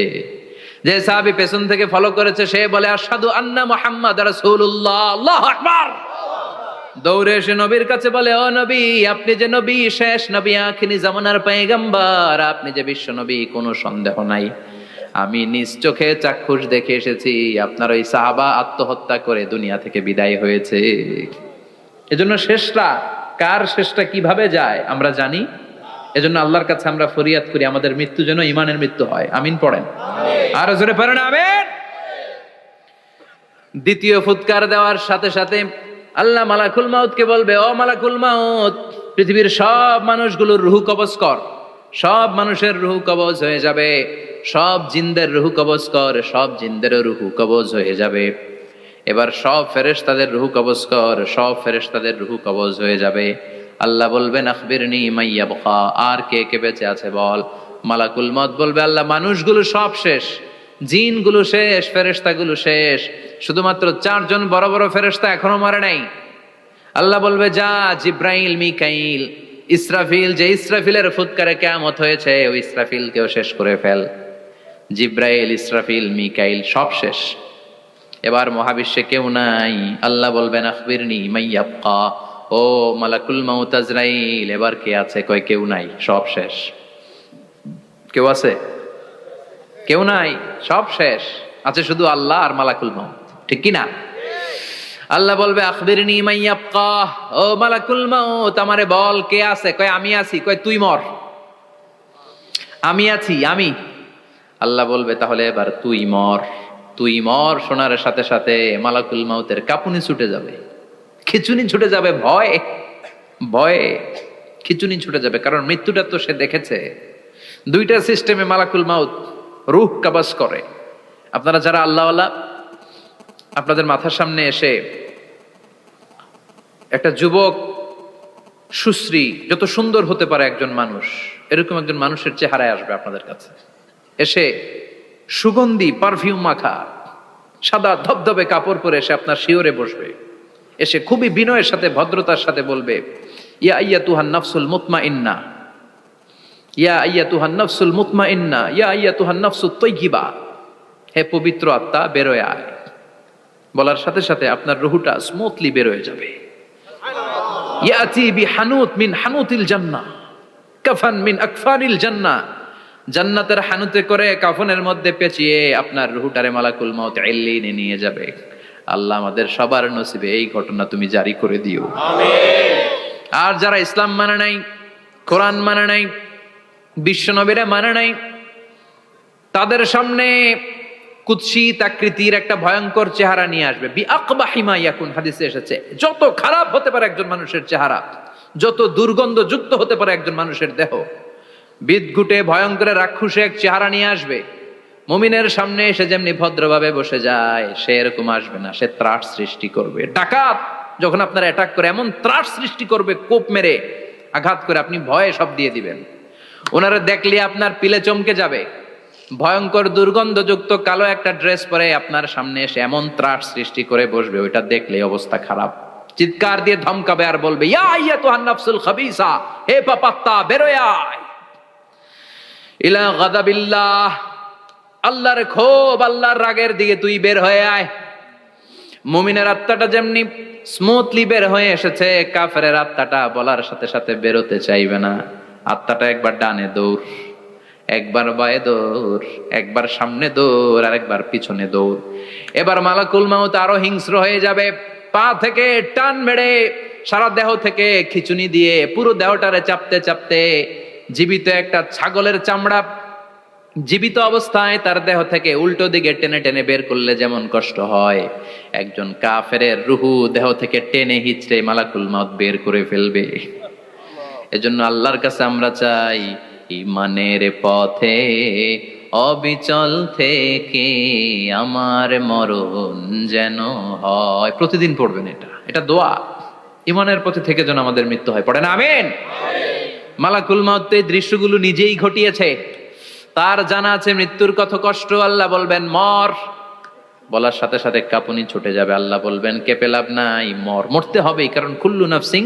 যে সাহাবী পেছন থেকে ফলো করেছে সে বলে আশহাদু আন্না মুহাম্মাদ রাসূলুল্লাহ, আল্লাহু আকবার। দৌড়ে এসে নবীর কাছে বলে ও নবী, আপনি যে নবী, শেষ নবী, আখিরি জামানার পয়গম্বর, আপনি যে বিশ্ব নবী, কোনো সন্দেহ নাই, আমি নিজ চোখে চাক্ষুষ দেখে এসেছি আপনার ওই সাহাবা আত্মহত্যা করে দুনিয়া থেকে বিদায় হয়েছে। এজন্য শেষটা কার, শেষটা কিভাবে যায় আমরা জানি। এজন্য আল্লাহর কাছে আমরা ফরিয়াদ করি আমাদের মৃত্যু যেন ঈমানের মৃত্যু হয়। আমিন পড়েন, আর জোরে পড়েন আমিন। দ্বিতীয় ফুৎকার দেওয়ার সাথে সাথে আল্লাহ মালাকুল মাউতকে বলবে ও মালাকুল মাউত, পৃথিবীর সব মানুষগুলোর রূহ কবজ কর। সব মানুষের রূহ কবজ হয়ে যাবে, সব জিনদের রূহ কবজ কর, সব জিনদেরও রূহ কবজ হয়ে যাবে। এবার সব ফেরেশতাদের রূহ কবজ কর, সব ফেরেশতাদের রূহ কবজ হয়ে যাবে। আল্লাহ বলবেন আখবিরনি মাইয়াবকা, আর কে কে বেঁচে আছে বল। মালাকুল মউত বলবে আল্লাহ মানুষগুলো সব শেষ, জিনগুলো শেষ, ফেরেশতাগুলো শেষ, শুধুমাত্র 4 জন বড় বড় ফেরেশতা এখনো মরে নাই। আল্লাহ বলবে যা জিব্রাইল, মিকাইল, ইসরাফিল, যে ইসরাফিলের ফুৎকারে কিয়ামত হয়েছে ওই ইসরাফিলকেও শেষ করে ফেল। জিব্রাইল, ইসরাফিল, মিকাইল সব শেষ, এবার মহাবিশ্বে কেউ নাই। আল্লাহ বলবেন আখবিরনি মাইয়াবকা, ও মালাকুল মাউত আজরাইল, এবার কে আছে? কয় কেউ নাই, সব শেষ। কেউ আছে? কেউ নাই, সব শেষ, আছে শুধু আল্লাহ আর মালাকুল মাউত, ঠিক কি না? আল্লাহ বলবে আখবিরনি মাইয়াবকা, ও মালাকুল মাউত আমারে বল কে আছে? কয় আমি আছি। কয় তুই মর। আমি আছি, আমি। আল্লাহ বলবে তাহলে এবার তুই মর। তুই মর শোনার সাথে সাথে মালাকুল মাউতের কাঁপুনি ছুটে যাবে, খিচুনি ছুটে যাবে, ভয়। ভয়ে খিচুনি ছুটে যাবে, কারণ মৃত্যুটা তো সে দেখেছে। দুইটা সিস্টেমে মালাকুল মাউত রূহ কাবাজ করে। আপনারা যারা আল্লাহওয়ালা, আপনাদের মাথার সামনে এসে একটা যুবক, সুশ্রী, যত সুন্দর হতে পারে একজন মানুষ, এরকম একজন মানুষের চেহারায় আসবে আপনাদের কাছে, এসে সুগন্ধি পারফিউম মাখা সাদা ধবধবে কাপড় পরে এসে আপনার শিওরে বসবে, এসে খুবই বিনয়ের সাথে ভদ্রতার সাথে বলবে, ইয়া আইয়াতুহান নাফসুল মুতমাইন্না, ইয়া আইয়াতুহান নাফসুল মুতমাইন্না, ইয়া আইয়াতুহান নাফসুত তাইয়্যিবা, হে পবিত্র আত্মা বেরোয় আয়। বলার সাথে সাথে আপনার রুহটা স্মুথলি বেরোয় যাবে। ইয়াতি বিহানুত মিন হানুতিল জান্নাহ, কাফান মিন আকফানিল জান্নাহ, জান্নাতের হানুতে করে কাফনের মধ্যে পেঁচিয়ে আপনার রুহটারে মালাকুল মাউত ইল্লিনে নিয়ে যাবে। আল্লাহ আমাদের সবার নসিবে এই ঘটনা তুমি জারি করে দিও, আমিন। আর যারা ইসলাম মানে নাই, কোরআন মানে নাই, বিশ্ব নবীরা মানে নাই, তাদের সামনে কুৎসিত আকৃতির একটা ভয়ঙ্কর চেহারা নিয়ে আসবে। বিআকবাহি মা ইয়াকুন, হাদিসে এসেছে, যত খারাপ হতে পারে একজন মানুষের চেহারা, যত দুর্গন্ধ যুক্ত হতে পারে একজন মানুষের দেহ, বিদঘুটে ভয়ঙ্কর রাক্ষসে এক চেহারা নিয়ে আসবে। মুমিনের সামনে এসে যেমনি ভদ্রভাবে বসে যায়, সে এরকম আসবে না, সে ত্রাস সৃষ্টি করবে। ডাকাত যখন আপনার অ্যাটাক করে এমন ত্রাস সৃষ্টি করবে, কোপ মেরে আঘাত করে আপনি ভয়ে সব দিয়ে দিবেন। ওনারা দেখলে আপনার পিলে চমকে যাবে। ভয়ঙ্কর দুর্গন্ধযুক্ত কালো একটা ড্রেস পরে আপনার সামনে এসে এমন ত্রাস সৃষ্টি করে বসবে, ওইটা দেখলে অবস্থা খারাপ। চিৎকার দিয়ে ধমকাবে আর বলবে, ইয়া আইয়াতুহান নাফসুল খাবিসা, হে পাপাত্তা বেরোয় আয় ইলা গাদাবিল্লাহ, আল্লাহর ক্ষোভ, আল্লাহর রাগের দিকে তুই বের হয়ে আয়। মুমিনের আত্মাটা যেমনি স্মুথলি বের হয়ে এসেছে, কাফেরের আত্মাটা বলার সাথে সাথে বেরোতে চাইবে না। আত্মাটা একবার ডানে দৌড়, একবার বায়ে দৌড়, একবার সামনে দৌড়, আর একবার পিছনে দৌড়। এবার মালাকুল মাউত আরো হিংস্র হয়ে যাবে, পা থেকে টান মেরে সারা দেহ থেকে খিচুনি দিয়ে পুরো দেহটারে চাপতে চাপতে জীবিত একটা ছাগলের চামড়া জীবিত অবস্থায় তার দেহ থেকে উল্টো দিকে টেনে টেনে বের করলে যেমন কষ্ট হয়, একজন কাফেরের রুহু দেহ থেকে টেনে হিচড়ে মালাকুল মাউত বের করে ফেলবে। এজন্য আল্লাহর কাছে আমরা চাই, ঈমানের পথে অবিচল থেকে আমার মরণ যেন হয়। প্রতিদিন পড়বেন এটা দোয়া, ঈমানের পথে থেকে যেন আমাদের মৃত্যু হয়। পড়েন আমিন। মালাকুল মাউত এই দৃশ্যগুলো নিজেই ঘটিয়েছে, তার জানা আছে মৃত্যুর কত কষ্ট। আল্লাহ বলবেন মর, বলার সাথে সাথে কাঁপুনি ছুটে যাবে। আল্লাহ বলবেন কেঁপে লাভ নাই, মর, মরতে হবেই, কারণ কুল্লু নাফসিন,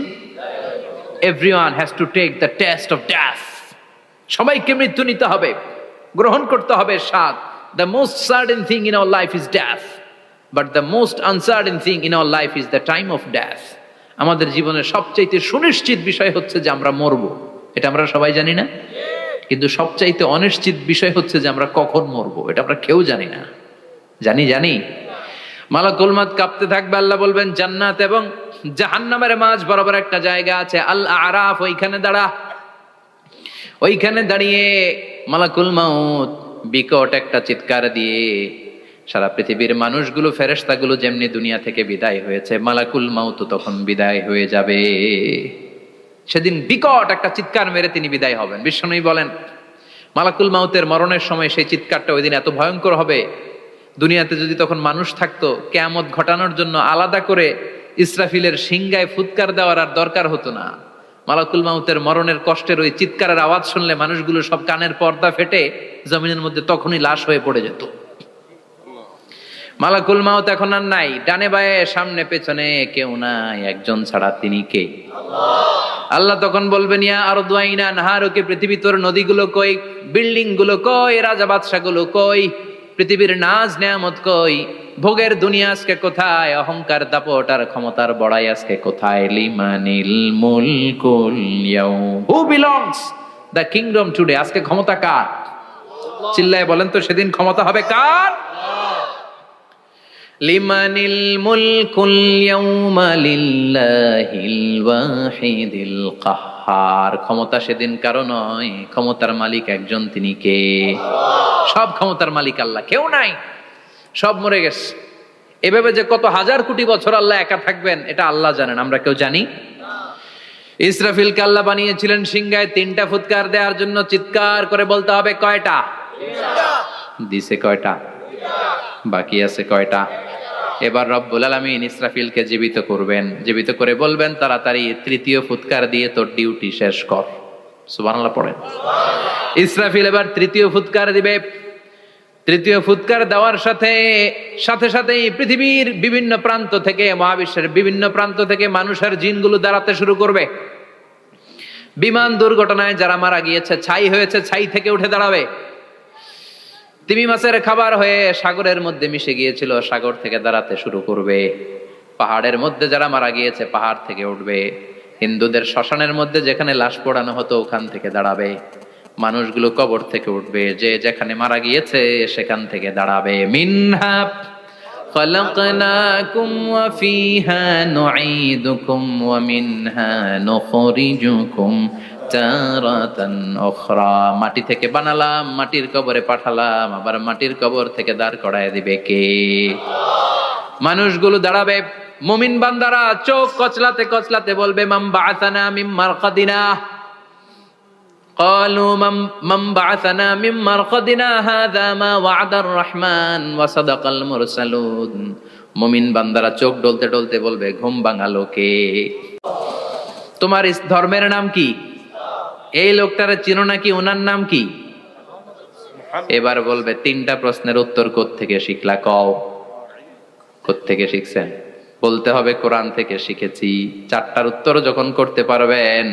everyone has to take the taste of death. সবাইকে মৃত্যু নিতে হবে, গ্রহণ করতে হবে স্বাদ। The most certain thing in our life is death, but the most uncertain thing in our life is the time of death. আমাদের জীবনের সবচাইতে সুনিশ্চিত বিষয় হচ্ছে যে আমরা মরবো, এটা আমরা সবাই জানি না, কিন্তু সবচাইতে অনিশ্চিত বিষয় হচ্ছে যে আমরা কখন মরবো, এটা আমরা কেউ জানি না। জানি মালাকুল মাউত কাঁপতে থাকবে। আল্লাহ বলবেন জান্নাত এবং জাহান্নামের মাঝ বরাবর একটা জায়গা আছে, আল আরাফ, ওইখানে দাঁড়া। ওইখানে দাঁড়িয়ে মালাকুল মাউত বিকট একটা চিৎকার দিয়ে সারা পৃথিবীর মানুষগুলো, ফেরেশতাগুলো যেমনি দুনিয়া থেকে বিদায় হয়েছে, মালাকুল মাউত তখন বিদায় হয়ে যাবে। সেদিন বিকট একটা চিৎকার মেরে তিনি বিদায় হবেন। বিশ্বনবী বলেন মালাকুল মাউতের মরণের সময় সেই চিৎকারটা ওই দিন এত ভয়ঙ্কর হবে, দুনিয়াতে যদি তখন মানুষ থাকতো, কিয়ামত ঘটানোর জন্য আলাদা করে ইসরাফিলের সিংগায় ফুৎকার দেওয়ার আর দরকার হতো না। মালাকুল মাউতের মরণের কষ্টের ওই চিৎকারের আওয়াজ শুনলে মানুষগুলো সব কানের পর্দা ফেটে জমিনের মধ্যে তখনই লাশ হয়ে পড়ে যেত। মালাকুল মাউত এখন আর নাই, ডানে বায়ে সামনে পেছনে কেউ নাই, একজন ছাড়া, তিনি কে? আল্লাহ তখন বলবেন ইয়া আরদু আইনা নাহারুকে, পৃথিবী তোর নদীগুলো কই, বিল্ডিং গুলো কই, রাজা বাদশা গুলো কই, পৃথিবীর নাজ নেয়ামত কই, ভোগের দুনিয়া আজকে কোথায়, অহংকার দাপট আর ক্ষমতার বড়াই আজকে কোথায়? লিমানিল মুলকুল ইয়াউম, who belongs the kingdom today, আজকে ক্ষমতা কার? চিল্লায় বলেন তো সেদিন ক্ষমতা হবে কার? লিমানিল মুলকুল ইয়াউমা লিল্লাহিল ওয়াহিদিল কাহ্হার, ক্ষমতা সেদিন কারো নয়, ক্ষমতার মালিক একজন, তিনি কে? সব ক্ষমতার মালিক আল্লাহ, কেউ নাই, সব মরে গেছে। এভাবে যে কত হাজার কোটি বছর আল্লাহ একা থাকবেন এটা আল্লাহ জানেন, আমরা কেউ জানি? ইসরাফিলকে আল্লাহ বানিয়েছিলেন সিংহায় 3টা ফুৎকার দেওয়ার জন্য। চিৎকার করে বলতে হবে কয়টা? দিছে কয়টা? বাকি আছে কয়টা? এবার রব্বুল আলামিন ইসরাফিলকে জীবিত করবেন, জীবিত করে বলবেন তাড়াতাড়ি 3য় ফুৎকার দিয়ে তোর ডিউটি শেষ কর। সুবহানাল্লাহ পড়েন। ইসরাফিল এবার 3য় ফুৎকার দিবে। 3য় ফুৎকার দেওয়ার সাথে সাথেই পৃথিবীর বিভিন্ন প্রান্ত থেকে, মহাবিশ্বের বিভিন্ন প্রান্ত থেকে মানুষের জিনগুলো দাঁড়াতে শুরু করবে। বিমান দুর্ঘটনায় যারা মারা গিয়েছে, ছাই হয়েছে, ছাই থেকে উঠে দাঁড়াবে। তিমি মাছের খাবার হয়ে সাগরের মধ্যে মিশে গিয়েছিল, সাগর থেকে দাঁড়াতে শুরু করবে। পাহাড়ের মধ্যে যারা মারা গিয়েছে, পাহাড় থেকে উঠবে। হিন্দুদের শ্মশানের মধ্যে যেখানে লাশ পোড়ানো হতো, ওখান থেকে দাঁড়াবে। মানুষগুলো কবর থেকে উঠবে, যে যেখানে মারা গিয়েছে সেখান থেকে দাঁড়াবে। মিনহা খালাকনাকুম ওয়া ফিহা নুঈদুকুম ওয়া মিনহা নুখরিজুকুম তারাতান উখরা। মাটি থেকে বানালাম, মাটির কবরে পাঠালাম, আবার মাটির কবর থেকে দাঁড় করায় দিবে কে? মানুষগুলো দাঁড়াবে। মুমিন বান্দারা চোখ কচলাতে কচলাতে বলবে মান বাআসানা মিন মারকাদিনা। قالوا من بعثنا من مرقدنا هذا ما وعد الرحمن وصدق المرسلون। মুমিন বান্দারা চোখ ডলতে ডলতে বলবে ঘুম ভাঙালো কে? তোমার ধর্মের নাম কি? এই লোকটারে চিনো নাকি? ওনার নাম কি? এবার বলবে 3টা প্রশ্নের উত্তর কোত্থেকে শিখলা কও? কোত্থেকে শিখছেন? বলতে হবে কোরআন থেকে শিখেছি। 4টার উত্তর যখন করতে পারবেন,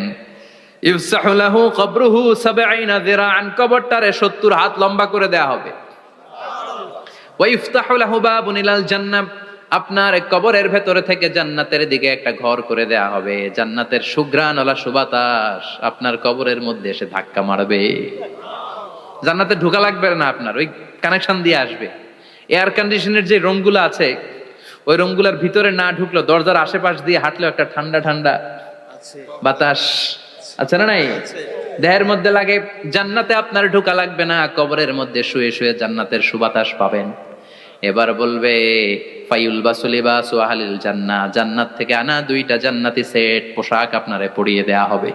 ইফসাহু লাহু কবরুহু 70 যিরাআন, কবরটারে 70 হাত লম্বা করে দেয়া হবে। ওয়া ইফতাহু লাহু বাবুন ইলাল জান্নাহ, আপনার কবরের ভেতরে থেকে জান্নাতের দিকে একটা ঘর করে দেয়া হবে। জান্নাতের সুঘ্রাণওয়ালা সুবাতাস আপনার কবরের মধ্যে এসে ধাক্কা মারবে। জান্নাতে ঢোকা লাগবে না, আপনার ওই কানেকশন দিয়ে আসবে। এয়ার কন্ডিশনের যে রুমগুলো আছে, ওই রুমগুলোর ভিতরে না ঢুকলো, দরজার আশেপাশ দিয়ে হাঁটলেও একটা ঠান্ডা ঠান্ডা বাতাস আছে না নাই? দেহের মধ্যে লাগে। জান্নাতে আপনার ঢোকা লাগবে না, কবরের মধ্যে শুয়ে শুয়ে জান্নাতের সুবাতাস পাবেন। এবার বলবে ফায়ুলবাসু লিবাসু আহলিল জান্নাহ, জান্নাত থেকে আনা 2টা জান্নাতি সেট পোশাক আপনারে পরিয়ে দেয়া হবে।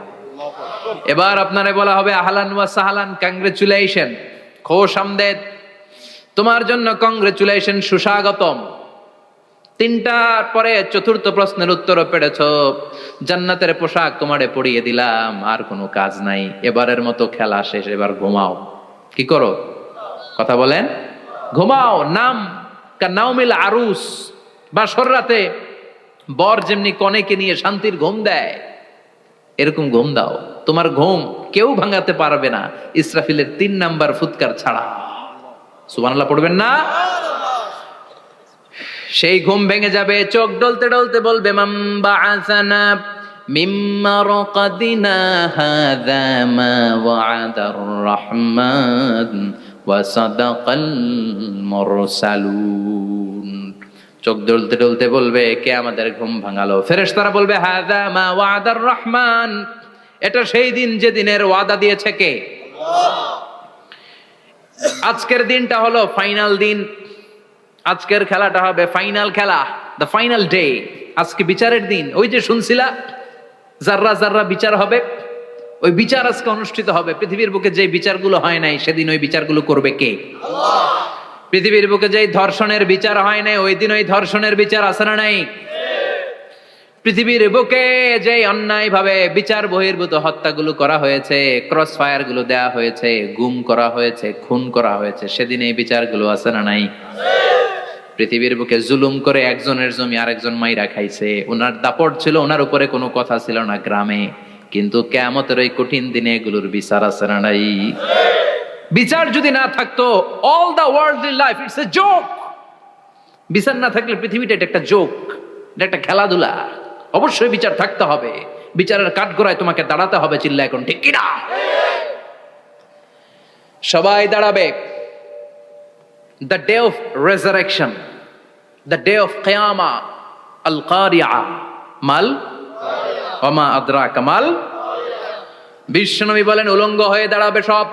এবার আপনারে বলা হবে আহলান ওয়া সাহলান, কংগ্রেচুলেশন, খোশ আমদেদ, তোমার জন্য কংগ্রেচুলেশন, সুস্বাগতম। 3টার পরে 4র্থ প্রশ্নের উত্তরও পেরেছো, জান্নাতের পোশাক তোমারে পরিয়ে দিলাম, আর কোনো কাজ নাই, এবারের মতো খেলা শেষ, এবার ঘুমাও। কি করো? কথা বলেন। ঘুমাও। নাম কানাউমিল আরুস, বাসর রাতে বর যেমনি কনেকে নিয়ে শান্তির ঘুম দেয়, এরকম ঘুম দাও। তোমার ঘুম কেউ ভাঙাতে পারবে না, ইসরাফিলের 3 নাম্বার ফুৎকার ছাড়া। সুবহানাল্লাহ পড়বেন না? সেই ঘুম ভেঙে যাবে। চোখ ডলতে ডলতে বলবে মান বাআসানা মিন মারকাদিনা হাযা মা ওয়া'দার রহমান ওয়া সাদাকাল মুরসালুন। চোখ ডলতে ডলতে বলবে কে আমাদের ঘুম ভাঙালো? ফেরেশতারা বলবে হাযা মা ওয়া'দার রহমান, এটা সেই দিন যে দিনের ওয়াদা দিয়েছে কে? আল্লাহ। আজকের দিনটা হলো ফাইনাল দিন। আজকের খেলাটা হবে ফাইনাল খেলা, দ্য ফাইনাল ডে। আজকে বিচারের দিন। ওই যে শুনছিলা জাররা জাররা বিচার হবে, ওই বিচার আজকে অনুষ্ঠিত হবে। পৃথিবীর বুকে যে বিচারগুলো হয় নাই, সেদিন ওই বিচারগুলো করবে কে? আল্লাহ। পৃথিবীর বুকে যে ধর্ষণের বিচার হয় নাই, ওই দিন ওই ধর্ষণের বিচার আছে না নাই? পৃথিবীর বুকে যে অন্যায় ভাবে বিচার বহির্ভূত হত্যাগুলো করা হয়েছে, ক্রস ফায়ার গুলো দেয়া হয়েছে, গুম করা হয়েছে, খুন করা হয়েছে, সেদিন এই বিচারগুলো আছে না নাই? পৃথিবীর বুকে জুলুম করে একজনের জমি আরেকজন মাইরা খাইছে, ওনার দাপট ছিল, ওনার উপরে কোনো কথা ছিল না গ্রামে, কিন্তু কিয়ামতের ওই কঠিন দিনে এগুলোর বিচার আছে না নাই? বিচার যদি না থাকতো, all the worldly life it's a joke. বিচার না থাকলে পৃথিবীটা এটা একটা জোক, এটা একটা খেলাধুলা। অবশ্যই বিচার থাকতে হবে, বিচারের কাঠগড়ায় তোমাকে দাঁড়াতে হবে। চিল্লা এখন ঠিক কিনা? সবাই দাঁড়াবে। The day of resurrection, the day of qiyamah, al-qari'ah, mal wa ma adraka mal। বিশ্বনবী বলেন উলঙ্গ হয়ে দাঁড়াবে সব।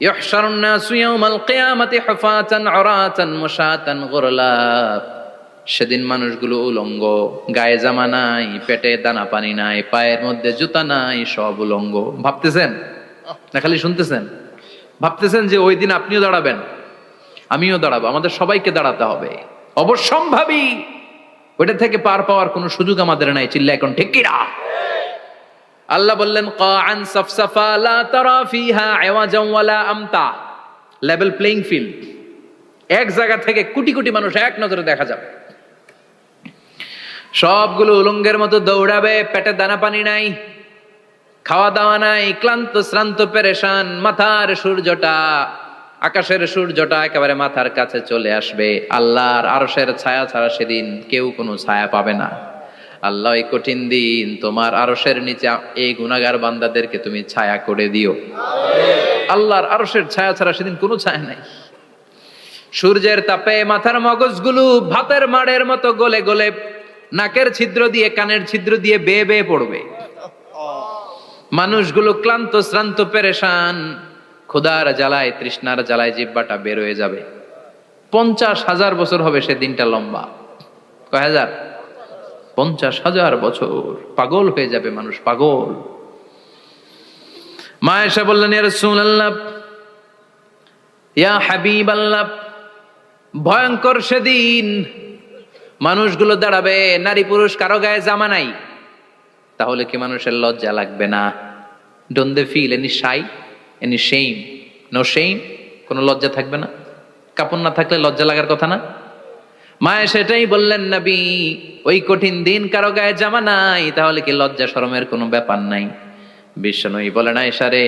ইহশারুন নাসু ইয়াওমাল কিয়ামাতি হুফাতান উরাতান মুশাতান গুরলা। সেদিন মানুষগুলো উলঙ্গ, গায়ে জামা নাই, পেটে দানা পানি নাই, পায়ের মধ্যে জুতা নাই, সব উলঙ্গ। ভাবতেছেন না খালি শুনতেছেন? ভাবতেছেন যে ওই দিন আপনিও দাঁড়াবেন, আমিও দাঁড়াবো, আমাদের সবাইকে দাঁড়াতে হবে। অবশ্যম্ভাবী, ওইটা থেকে পার পাওয়ার কোনো সুযোগ আমাদের নাই। চিল্লা এখন ঠিক কিনা? আল্লাহ বললেন কাআন সাফসাফা লা তারা ফিহা আওয়াজান ওয়ালা আমতা, লেভেল প্লেইং ফিল্ড। এক জায়গা থেকে কোটি কোটি মানুষ এক নজরে দেখা যাবে। সবগুলো উলঙ্গের মতো দৌড়াবে, পেটে দানা পানি নাই, খাওয়া দাওয়া নাই, ক্লান্ত শ্রান্ত পেরেশান। মাথার সূর্যটা, আকাশের সূর্যটা একেবারে মাথার কাছে চলে আসবে। আল্লাহর আরশের ছায়া ছাড়া সেদিন কেউ কোনো ছায়া পাবে না। আল্লাহ এই কঠিন দিন তোমার আরশের নিচে এই গুনাহগার বান্দাদেরকে তুমি ছায়া করে দিও। আল্লাহর আরশের ছায়া ছাড়া সেদিন কোনো ছায়া নাই। সূর্যের তাপে মাথার মগজগুলো ভাতের মাড়ের মতো গলে গলে নাকের ছিদ্র দিয়ে কানের ছিদ্র দিয়ে বেয়ে বেয়ে পড়বে। মানুষগুলো ক্লান্ত শ্রান্ত পেরেশান, ক্ষুধার জ্বালায় তৃষ্ণার জ্বালায় জিহ্বাটা বের হয়ে যাবে। 50,000 বছর হবে সে দিনটা লম্বা। কয় হাজার? 50,000 বছর। পাগল হয়ে যাবে মানুষ, পাগল। মা আয়েশা বললেন, ইয়া রাসূলুল্লাহ, ইয়া হাবিবাল্লাহ, ভয়ঙ্কর সেদিন মানুষগুলো দাঁড়াবে, নারী পুরুষ কারো গায়ে জামা নাই। তাহলে কি মানুষের লজ্জা লাগবে না? Don't they feel any shy, any shame? No shame, কোনো লজ্জা থাকবে না? কাপড় না থাকলে লজ্জা লাগার কথা না? মায়ে সেটাই বললেন, নবী ওই কঠিন দিন কারো গায়ে জামা নাই, তাহলে কি লজ্জা শরমের কোনো ব্যাপার নাই? বিশ্বনবী বলেন, আয়েশা রে,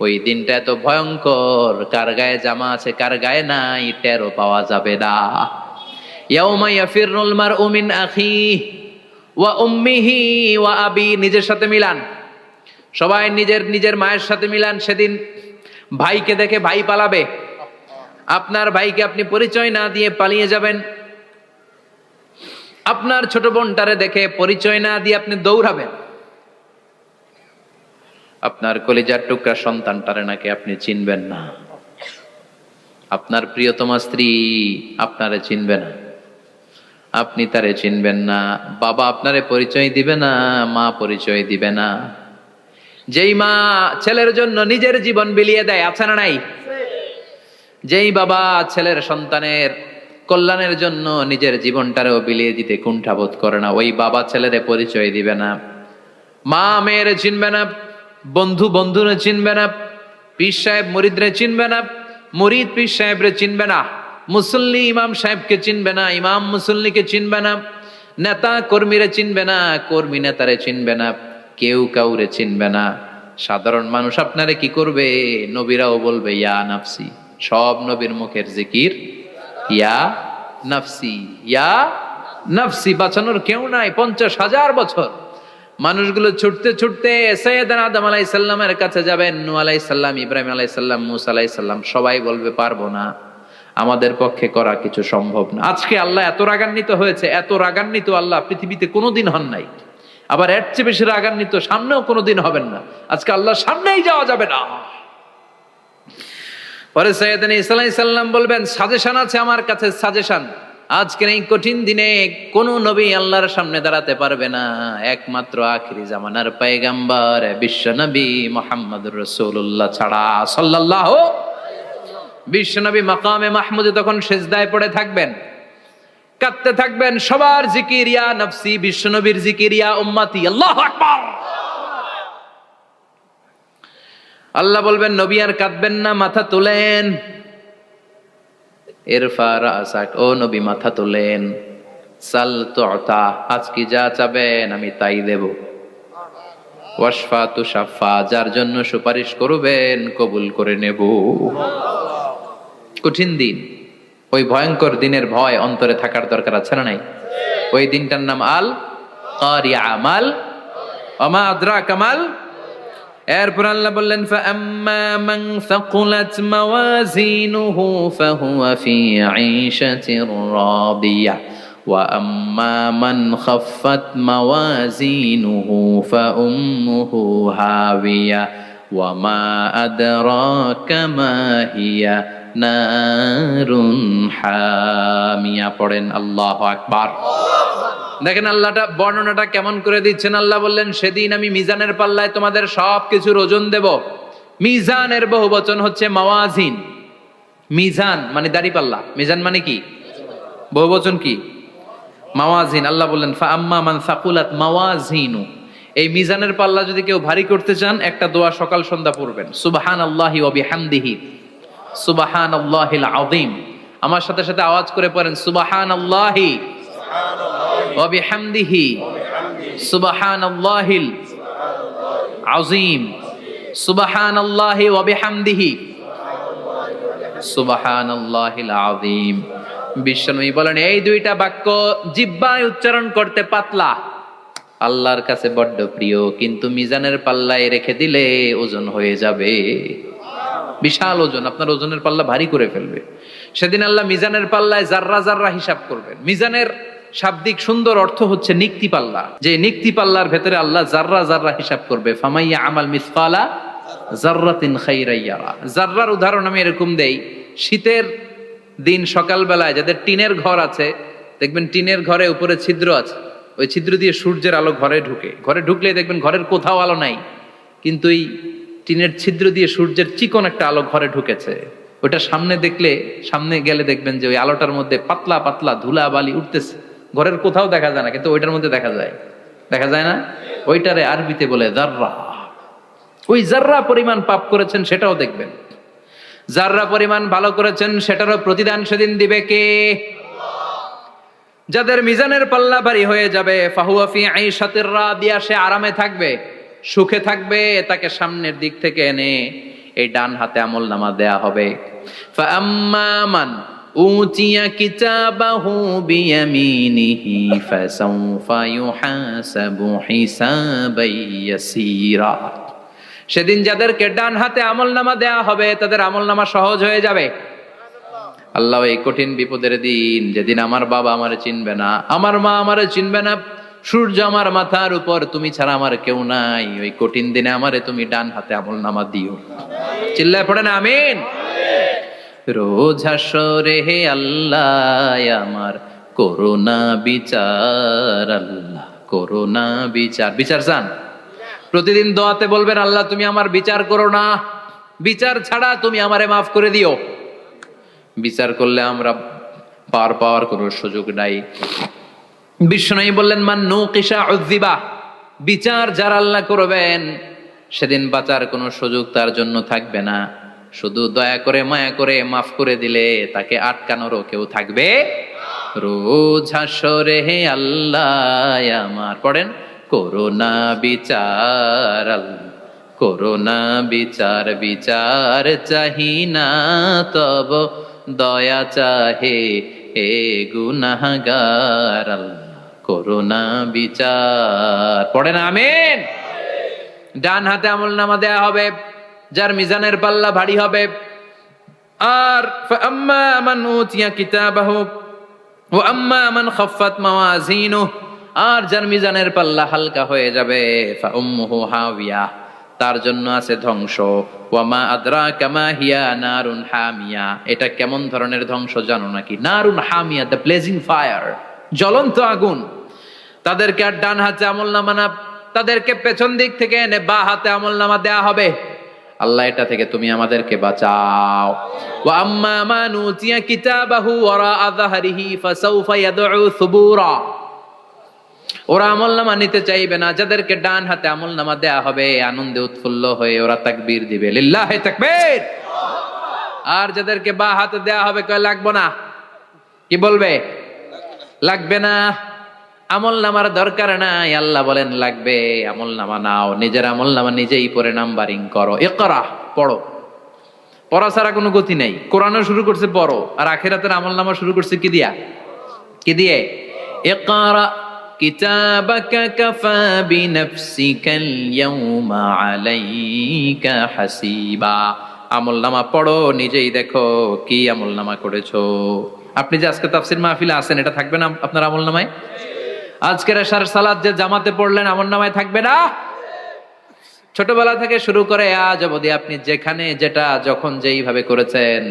ওই দিনটা এত ভয়ঙ্কর, কার গায়ে জামা আছে কার গায়ে নাই টেরও পাওয়া যাবে না। ইয়াউমা ইয়াফিরুল মারউ মিন আখিহি ওয়া উম্মিহি ওয়া আবি, নিজের সাথে মিলান, সবাই নিজের নিজের মায়ের সাথে মিলান। সেদিন ভাইকে দেখে ভাই পালাবে, আপনার ভাইকে আপনি পরিচয় না দিয়ে পালিয়ে যাবেন। আপনার ছোট বোনটারে দেখে পরিচয় না দিয়ে আপনি দৌড়াবেন। আপনার কলিজার টুকরা সন্তানটারে নাকি আপনি চিনবেন না। আপনার প্রিয়তমা স্ত্রী আপনারে চিনবে না, আপনি তারে চিনবেন না। বাবা আপনারে পরিচয় দিবে না, মা পরিচয় দিবে না। যেই মা ছেলের জন্য নিজের জীবন বিলিয়ে দেয়, আছে না নাই? যেই বাবা ছেলের সন্তানের কল্যাণের জন্য নিজের জীবনটারেও বিলিয়ে দিতে কুণ্ঠাবোধ করে না, ওই বাবা ছেলেরে পরিচয় দিবে না। মা মেয়েরে চিনবে না, বন্ধু বন্ধুরে চিনবে না, পীর সাহেব মুরিদরে চিনবে না, মুরিদ পীর সাহেবরে চিনবে না, মুসল্লি ইমাম সাহেবকে চিনবে না, ইমাম মুসল্লিকে চিনবে না, নেতা কর্মীরে চিনবে না, কর্মী নেতারে চিনবে না, কেউ কাউরে চিনবে না। সাধারণ মানুষ আপনারে কি করবে? নবীরাও বলবে ইয়া নাফসি। সব নবীর মুখের জিকির ইয়া নাফসি, ইয়া নাফসি। বাঁচানোর কেউ নাই। 50,000 বছর মানুষগুলো ছুটতে ছুটতে সাইয়েদনা আদম আলাইহিস সালামের কাছে যাবেন। নূহ আলাইহিস সালাম, ইব্রাহিম আলাইহিস সালাম, মূসা আলাইহিস সালাম, সবাই বলবে পারবো না, আমাদের পক্ষে করা কিছু সম্ভব না। আজকে আল্লাহ এত রাগান্বিত হয়েছে, এত রাগান্বিত আল্লাহ পৃথিবীতে কোনোদিন হন নাই। আবার এর চেয়ে বেশি রাগান্বিত সামনেও কোনোদিন হবেন না। আজকে আল্লাহর সামনেই যাওয়া যাবে না। পরে সাইয়েদনা ঈসা আলাইহিস সালাম বলবেন, সাজেশন আছে আমার কাছে, সাজেশন। আজকের এই কঠিন দিনে কোন নবী আল্লাহর সামনে দাঁড়াতে পারবে না, একমাত্র আখিরি জামানার পয়গম্বর বিশ্ব নবী মুহাম্মদুর রাসূলুল্লাহ ছাড়া সাল্লাল্লাহু। বিশ্ব নবী মাকামে মাহমুদে তখন সিজদায় পড়ে থাকবেন, কাঁদতে থাকবেন। সবার জিকির ইয়া নফসি, বিশ্ব নবীর জিকির ইয়া উম্মতি। আল্লাহু আকবার। আল্লাহ বলবেন, নবী আর কাঁদবেন না, মাথা তোলেন। ইরফা রাসাক, ও নবী মাথা তোলেন। সাল তুতা, আজকে যা চাবেন আমি তাই দেব। ওয়াশফা তুশাফা, যার জন্য সুপারিশ করবেন কবুল করে নেব। কঠিন দিন, ওই ভয়ঙ্কর দিনের ভয় অন্তরে থাকার দরকার আছে না নাই? ওই দিনটার নাম আল কারিয়া, মাল ওমা আদরাকা মাল। এরপর আল্লাহ বললেন, ফাআম্মা মান সাকুলাত মাওয়াজিনুহু ফাহুয়া ফি আইশাতির রাদিয়া ওয়া আম্মা মান খাফফাত মাওয়াজিনুহু ফাউম্মুহু হাবিয়া ওয়া মা আদরাকা মা হিয়া নারুন হামিয়া। পড়েন আল্লাহু আকবার। দেখেন আল্লাহটা বর্ণনাটা কেমন করে দিচ্ছেন। আল্লাহ বললেন, সেদিন আমি মিজানের পাল্লায় তোমাদের সবকিছুর ওজন দেব। মিজানের বহুবচন হচ্ছে মাওয়াজিন। মিজান মানে দাড়ি পাল্লা, মিজান মানে কি? বহুবচন কি? মাওয়াজিন। আল্লাহ বললেন, ফা আম্মা মান সাকুলাত মাওয়াজিনু। এই মিজানের পাল্লা যদি কেউ ভারী করতে চান, একটা দোয়া সকাল সন্ধ্যা পড়বেন, সুবহানাল্লাহি ওয়া বিহামদিহি সুবহানাল্লাহিল আযীম। আমার সাথে সাথে আওয়াজ করে পড়েন, সুবহানাল্লাহি ওয়া বিহামদিহি সুবহানাল্লাহিল আযীম, সুবহানাল্লাহি ওয়া বিহামদিহি সুবহানাল্লাহিল আযীম। বিশ্বনবী বলেন, এই দুইটা বাক্য জিহ্বায় উচ্চারণ করতে পাতলা, আল্লাহর কাছে বড্ড প্রিয়, কিন্তু মিজানের পাল্লায় রেখে দিলে ওজন হয়ে যাবে বিশাল ওজন, আপনার ওজনের পাল্লা ভারী করে ফেলবে। সেদিন আল্লাহ মিজানের পাল্লায় জাররা জাররা হিসাব করবেন। মিজানের শাব্দিক সুন্দর অর্থ হচ্ছে নিক্তি পাল্লা, যে নিক্তি পাল্লার ভেতরে আল্লাহ জাররা জাররা হিসাব করবে। ফামাইয়া আমাল মিসকালা জাররাতিন খাইরান ইয়ারা। জাররার উদাহরণ আমি এরকম দেই, শীতের দিন সকালবেলায় যাদের টিনের ঘর আছে, দেখবেন টিনের ঘরে উপরে ছিদ্র আছে, ওই ছিদ্র দিয়ে সূর্যের আলো ঘরে ঢুকে। ঘরে ঢুকলে দেখবেন ঘরের কোথাও আলো নাই, কিন্তু এই টিনের ছিদ্র দিয়ে সূর্যের চিকন একটা আলো ঘরে ঢুকেছে। ওটা সামনে দেখলে, সামনে গেলে দেখবেন যে ওই আলোটার মধ্যে পাতলা পাতলা ধুলা বালি উঠতেছে, ঘরের কোথাও দেখা যায় না, কিন্তু ওইটার মধ্যে দেখা যায়। দেখা যায় না? ওইটারে আরবিতে বলে জাররা। ওই জাররা পরিমাণ পাপ করেছেন সেটাও দেখবেন, জাররা পরিমাণ ভালো করেছেন সেটারও প্রতিদান সেদিন দিবে কে? যাদের মিজানের পাল্লা ভারী হয়ে যাবে, ফাহুয়া ফি আইশাতির রাদিয়া, সে আরামে থাকবে, সুখে থাকবে। তাকে সামনের দিক থেকে এনে এই ডান হাতে আমলনামা দেয়া হবে। ফাআম্মা মান উতিয়া কিতাবাহু বিয়ামিনিহি ফাসাউফা ইউহাসাবু হিসাবান ইয়াসীরা। সেদিন যাদেরকে ডান হাতে আমলনামা দেয়া হবে, তাদের আমলনামা সহজ হয়ে যাবে। আল্লাহ, এই কঠিন বিপদের দিন, যেদিন আমার বাবা আমারে চিনবে না, আমার মা আমারে চিনবে না, সূর্য আমার মাথার উপর, তুমি ছাড়া আমার কেউ নাই, ওই কঠিন দিনে আমারে তুমি ডান হাতে আমলনামা দিও। চিল্লায় পড়েন আমিন। রোজ হাসরে হে আল্লাহ আমার করোনা বিচার, আল্লাহ করোনা বিচার। বিচার চান? প্রতিদিন দোয়াতে বলবেন, আল্লাহ তুমি আমার বিচার করো না, বিচার ছাড়া তুমি আমারে মাফ করে দিও। বিচার করলে আমরা পার পাওয়ার কোনো সুযোগ নাই। বিশ্বনবী বললেন, মান নুকিশা উযিবা। বিচার যারা আল্লাহ করবেন, সেদিন বাঁচার কোনো সুযোগ তার জন্য থাকবে না। শুধু দয়া করে মায়া করে মাফ করে দিলে তাকে আটকানোরও কেউ থাকবে। রোজ হাসরে হে আল্লাহ আমার, পড়েন, করোনা বিচার, আল্লাহ করোনা বিচার। বিচার চাহি না তব দয়া চাহে হে গুনাহগার, আল্লাহ করোনা বিচার। পড়েন আমিন। ডান হাতে আমলনামা দেয়া হবে যার মিজানের পাল্লা ভারী হবে। আর ফাআম্মা মান উতিয়া কিতাবাহু ওয়া আম্মা মান খাফফাত মাওয়াজিনুহু, আর যার মিজানের পাল্লা হালকা হয়ে যাবে, ফাউম্মুহু হাওিয়া, তার জন্য আছে ধ্বংস। ওয়া মা আদরাকা মা হিয়া নারুন হামিয়া। এটা কেমন ধরনের ধ্বংস জানো নাকি? নারুন হামিয়া, দ্য ব্লেজিং ফায়ার, জ্বলন্ত আগুন। তাদেরকে আর ডান হাতে আমলনামা না, তাদেরকে পেছন দিক থেকে এনে বা হাতে আমলনামা দেয়া হবে। আল্লাহ, এটা থেকে তুমি আমাদেরকে বাঁচাও। ওয়া আম্মা মান উতিয়া কিতাবাহু ওয়ারা যাহরিহি ফাসাউফা ইয়াদউ সুবুরা। ওরা আমলনামা নিতে চাইবে না। যাদেরকে ডান হাতে আমলনামা দেয়া হবে, আনন্দে উৎফুল্ল হয়ে ওরা তাকবীর দিবে, লিল্লাহি তাকবীর। আর যাদেরকে বা হাতে দেয়া হবে, কয় লাগবে না। কি বলবে? লাগবে না, আমলনামার দরকার নাই। আল্লাহ বলেন লাগবে, আমলনামা নাও, নিজের আমলনামা নিজেই পড়ে নাম্বারিং করো। ইকরা, পড়ো। পড়া ছাড়া কোনো গতি নেই। কোরআনও শুরু করছে পড়ো, আর আখিরাতের আমলনামা শুরু করছে কি দিয়া? কি দিয়ে? ইকরা কিতাবাকা কাফা বিনাফসিকাল ইয়াউমা আলাইকা হাসিবা। আমলনামা পড়ো, নিজেই দেখো কি আমলনামা করেছো। আপনি যে আজকে তাফসীর মাহফিলে আছেন, এটা থাকবে না আপনার আমলনামায়? আজকের এশার সালাত যে জামাতে পড়লেন, আমলনামায় থাকবে না? ছোটবেলা থেকে শুরু করে আজ অবধি আপনি যেখানে যেটা যখন যেইভাবে করেছেন,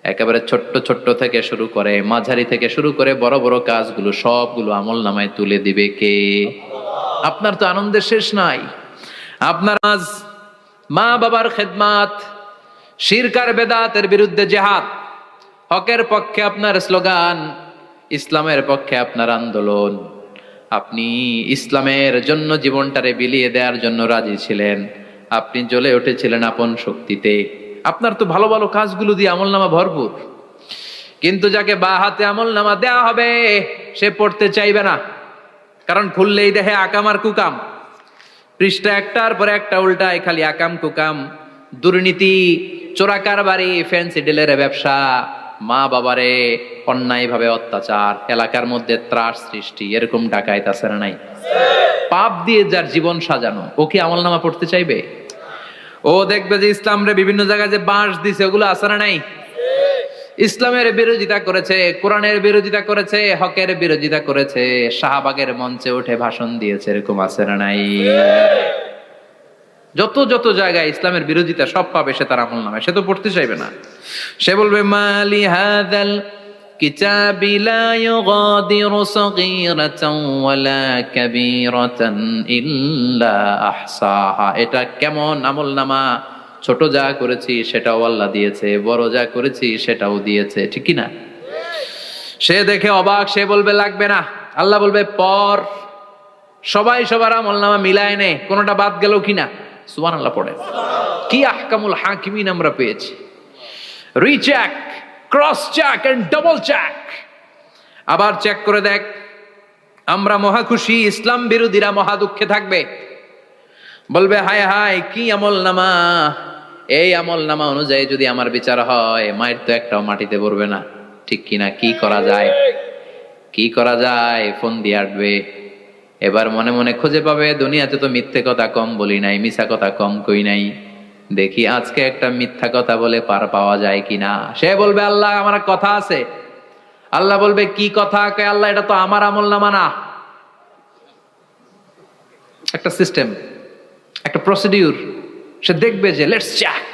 একেবারে ছোট্ট ছোট্ট থেকে শুরু করে, মাঝারি থেকে শুরু করে বড় বড় কাজগুলো সবগুলো আমলনামায় তুলে দিবে কে? আপনার তো আনন্দের শেষ নাই। আপনার আজ মা বাবার খেদমাত, শিরক আর বেদাতের বিরুদ্ধে জিহাদ, হকের পক্ষে আপনার স্লোগান, ইসলামের পক্ষে আপনার আন্দোলন। আপনি ইসলামের জন্য জীবনটারে বিলিয়ে দেওয়ার জন্য রাজি ছিলেন। আপনি জ্বলে উঠেছিলেন আপন শক্তিতে। আপনার তো ভালো ভালো কাজগুলো দিয়ে আমলনামা ভরপুর, কিন্তু যাকে বা হাতে আমলনামা দেয়া হবে সে পড়তে চাইবে না। কারণ খুললেই দেখে আকাম আর কুকাম, পৃষ্ঠা একটার পরে একটা উল্টায় খালি আকাম কুকাম, দুর্নীতি, চোরা কারবারি, ফ্যান্সি ডিলের ব্যবসা, মা বাবারে অন্যায় ভাবে অত্যাচার, এলাকার মধ্যে ত্রাস সৃষ্টি, এরকম ডাকাইত আছে না নাই? পাপ দিয়ে যার জীবন সাজানো, ও কি আমলনামা পড়তে চাইবে? ও দেখবে যে ইসলামরে বিভিন্ন জায়গায় যে বাঁশ দিছে ওগুলো আছে না নাই? ইসলামের বিরোধিতা করেছে, কোরআনের বিরোধিতা করেছে, হকের বিরোধিতা করেছে, শাহবাগের মঞ্চে উঠে ভাষণ দিয়েছে, এরকম আছে না নাই? যত যত জায়গায় ইসলামের বিরোধিতা সব পাবে সে তার আমলনামায়, সে তো পড়তে চাইবে না। সে বলবে মালি হাযাল কিতাবি লা ইউগাদিরু সগীরাতান ওয়ালা কাবীরাতান ইল্লা আহসাহা। এটা কেমন আমলনামা, ছোট যা করেছি সেটাও আল্লাহ দিয়েছে, বড় যা করেছি সেটাও দিয়েছে, ঠিক কি না? সে দেখে অবাক, সে বলবে লাগবে না। আল্লাহ বলবে পর, সবাই সবার আমলনামা মিলায় নে, কোনটা বাদ গেল কিনা। সুবহানাল্লাহ পড়ে। কি আহকামুল হাকিমিন আমরা পেয়েছি। Recheck, cross check and double check. আবার চেক করে দেখ। আমরা মহা খুশি, ইসলাম বিরোধীরা মহা দুঃখে থাকবে, বলবে হায় হায় কি আমলনামা, এই আমলনামা অনুযায়ী যদি আমার বিচার হয় মায়ের তো একটাও মাটিতে পড়বে না, ঠিক কিনা? কি করা যায়, কি করা যায়? ফোন দিয়ে আসবে। এবার মনে মনে খুঁজে পাবে দুনিয়াতে তো মিথ্যে কথা কম বলি নাই, মিছা কথা কম কই নাই, দেখি আজকে একটা মিথ্যা কথা বলে পার পাওয়া যায় কিনা। সে বলবে আল্লাহ আমার কথা আছে। আল্লাহ বলবে কি কথা? আল্লাহ এটা তো আমার আমলনামা না। একটা সিস্টেম, একটা প্রসিডিউর। সে দেখবে যে লেটস চেক,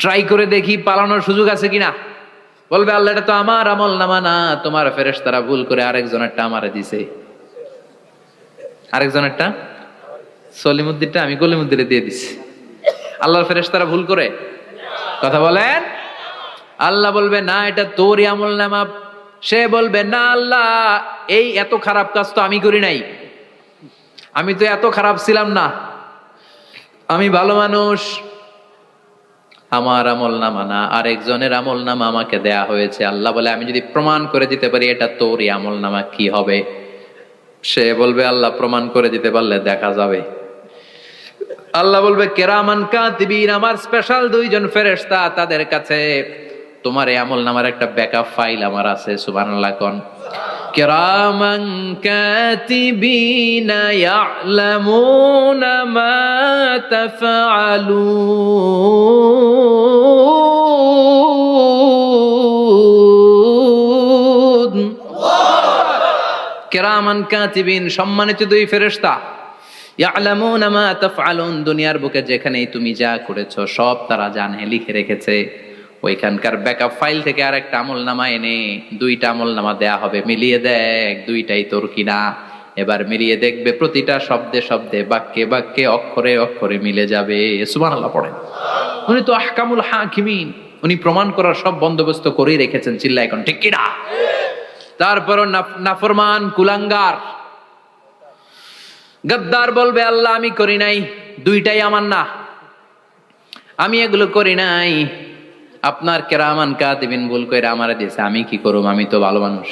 ট্রাই করে দেখি পালানোর সুযোগ আছে কিনা। বলবে আল্লাহ এটা তো আমার আমলনামা না, তোমার ফেরেশতারা ভুল করে আরেকজনেরটা আমারে দিছে, আরেকজনেরটা সলিমুদ্দিনটা আমি কলিমুদ্দিনে দিয়ে দিছি। আল্লাহর ফেরেশতারা ভুল করে কথা বলেন? আল্লাহ বলবে না এটা তোরই আমলনামা। সে বলবে না আল্লাহ এই এত খারাপ কাজ তো আমি করি নাই, আমি তো এত খারাপ ছিলাম না, আমি ভালো মানুষ, আমার আমলনামা না আরেকজনের আমলনামা আমাকে দেয়া হয়েছে। আল্লাহ বলে আমি যদি প্রমাণ করে দিতে পারি এটা তোরই আমলনামা কি হবে? সে বলবে আল্লাহ প্রমাণ করে দিতে পারলে দেখা যাবে। আল্লাহ বলবে কেরামান কাতিবিন, আমার স্পেশাল দুইজন ফেরেশতা, তাদের কাছে তোমার এই আমলনামার একটা ব্যাকআপ ফাইল আমার আছে। সুবহানাল্লাহ কোন। কেরামান কাতিবিন ইয়ালামুনা মা তাফআলুন। কেরামান কাতিবিন সম্মানিত দুই ফেরেশতা, ইয়ালামুনা মা তাফআলুন, দুনিয়ার বুকে যেখানেই তুমি যা করেছো সব তারা জানে, লিখে রেখেছে। ওইখানকার ব্যাকআপ ফাইল থেকে আরেকটা আমলনামা এনে দুইটা আমলনামা দেয়া হবে, মিলিয়ে দেখ দুইটাই তোর কিনা। এবার মিলিয়ে দেখবে প্রতিটা শব্দে শব্দে, বাক্যে বাক্যে, অক্ষরে অক্ষরে মিলে যাবে। সুবহানাল্লাহ পড়েন। উনি তো আহকামুল হাকিমিন, উনি প্রমাণ করার সব বন্দোবস্ত করেই রেখেছেন। চিল্লা এখন ঠিক কিনা? তারপরও নাফরমান কুলাঙ্গার গদ্দার বলবে আল্লাহ আমি করি নাই, দুইটাই আমার না, আমি এগুলো করি নাই, আপনার কেরামান কাতিবিন ভুল কইরা আমারে দিয়েছে, আমি কি করব, আমি তো ভালো মানুষ।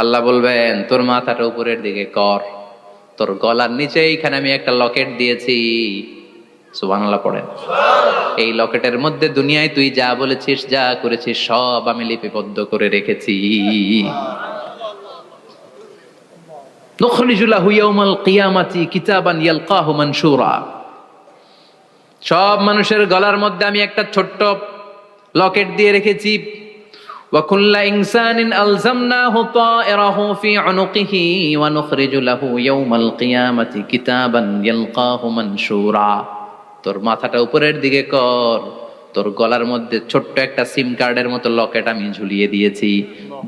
আল্লাহ বলবেন তোর মাথাটা উপরের দিকে কর, তোর গলার নিচে এইখানে আমি একটা লকেট দিয়েছি। সুবহানাল্লাহ পড়েন। এই লকেটের মধ্যে দুনিয়ায় তুই যা বলেছিস যা করেছিস সব আমি লিপিবদ্ধ করে রেখেছি। নুখরিজু লাহু ইয়াউমাল কিয়ামাতি কিতাবান ইয়ালকাহু মানশুরা। সব মানুষের গলার মধ্যে আমি একটা ছোট্ট লকেট দিয়ে রেখেছি। ওয়া কুল্লা ইনসানিন আলজামনাহু তায়রাহু ফি উনুকিহি ওয়া নুখরিজু লাহু ইয়াউমাল কিয়ামাতি কিতাবান ইয়ালকাহু মানশুরা। তোর মাথাটা উপরের দিকে কর, তোর গলার মধ্যে ছোট্ট একটা সিম কার্ডের মতো লকেট আমি ঝুলিয়ে দিয়েছি।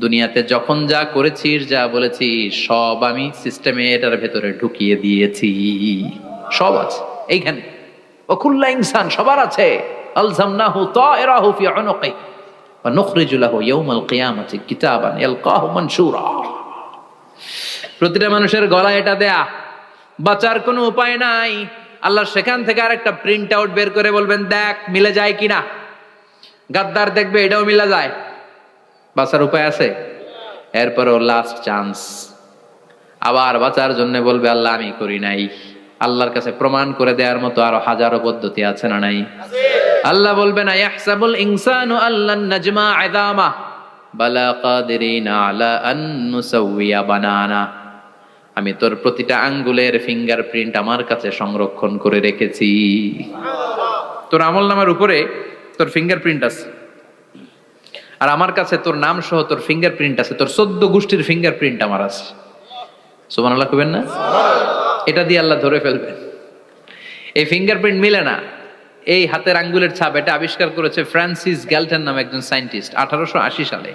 দুনিয়াতে যখন যা করেছিস, যা বলেছিস, সব আমি সিস্টেমে এটার ভেতরে ঢুকিয়ে দিয়েছি। সব আছে এইখানে। ওয়াকুল্লা ইনসান, সবার আছে। আলজামনাহু তায়রাহু ফি উনুকি ওয়া নুখরিজু লাহু ইয়াওমাল কিয়ামাতি কিতাবান ইয়ালকাহু মানশুরা। প্রতিটা মানুষের গলায় এটা দেয়া, বাঁচার কোনো উপায় নাই। আল্লাহ সেখান থেকে আরেকটা প্রিন্ট আউট বের করে বলবেন, দেখ মিলে যায় কিনা। গাদ্দার দেখবে এটাও মিলে যায়, বাঁচার উপায় আছে। এরপরও লাস্ট চান্স, আবার বাঁচার জন্য বলবে আল্লাহ আমি করি নাই। আল্লাহর কাছে প্রমাণ করে দেওয়ার মতো আরো হাজারো পদ্ধতি আছে না নাই? আল্লাহ বলবেন আয়াহসাবুল ইনসানু আল্লান নাজমা ইযামা বালা কাদিরিনা আলা আন নুসাউইয়া বানানা। আমি তোর প্রতিটা আঙ্গুলের ফিঙ্গারপ্রিন্ট আমার কাছে সংরক্ষণ করে রেখেছি। তোর আমলনামার উপরে তোর ফিঙ্গারপ্রিন্ট আছে, আর আমার কাছে তোর নাম সহ তোর ফিঙ্গারপ্রিন্ট আছে। তোর 14 গোষ্ঠীর ফিঙ্গারপ্রিন্ট আমার আছে। সুবহানাল্লাহ কইবেন না? এটা দিয়ে আল্লাহ ধরে ফেলবেন। এই ফিঙ্গারপ্রিন্ট মিলে না, এই হাতের আঙ্গুলের ছাপ, এটা আবিষ্কার করেছে ফ্রান্সিস গ্যালটন নামে একজন সায়েন্টিস্ট 1880 সালে।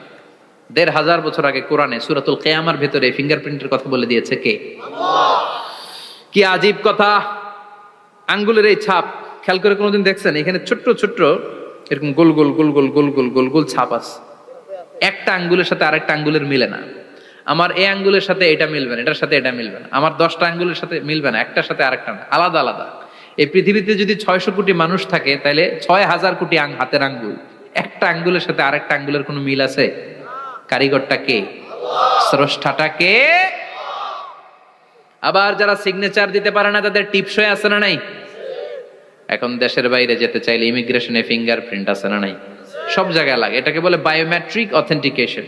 1500 বছর আগে কোরআনে সূরাতুল কিয়ামার ভেতরে ফিঙ্গারপ্রিন্টের কথা বলে দিয়েছে কে? আল্লাহ। কি আজীব কথা! আঙ্গুলের এই ছাপ খেয়াল করে কোনোদিন দেখছেন? এখানে ছোট্ট ছোট্ট এরকম গোল গোল গোল গোল গোল গোল গোল গোল ছাপ আছে। একটা আঙ্গুলের সাথে আরেকটা আঙ্গুলের মিলে না। আমার এই আঙ্গুলের সাথে এটা মিলবে না, এটার সাথে এটা মিলবে না। আমার 10টা আঙ্গুলের সাথে মিলবে না, একটার সাথে আরেকটা না, আলাদা আলাদা। এই পৃথিবীতে যদি 600 কোটি মানুষ থাকে, তাহলে 6000 কোটি হাতের আঙ্গুল। একটা আঙ্গুলের সাথে আরেকটা আঙ্গুলের কোনো মিল আছে? কারিগরটা কে? স্রষ্টাটা কে? আবার যারা সিগনেচার দিতে পারে না, তাদের টিপসই আছে না নাই? এখন দেশের বাইরে যেতে চাইলে ইমিগ্রেশনে ফিঙ্গারপ্রিন্ট আছে না নাই? সব জায়গায় লাগে। এটাকে বলে বায়োমেট্রিক অথেন্টিকেশন।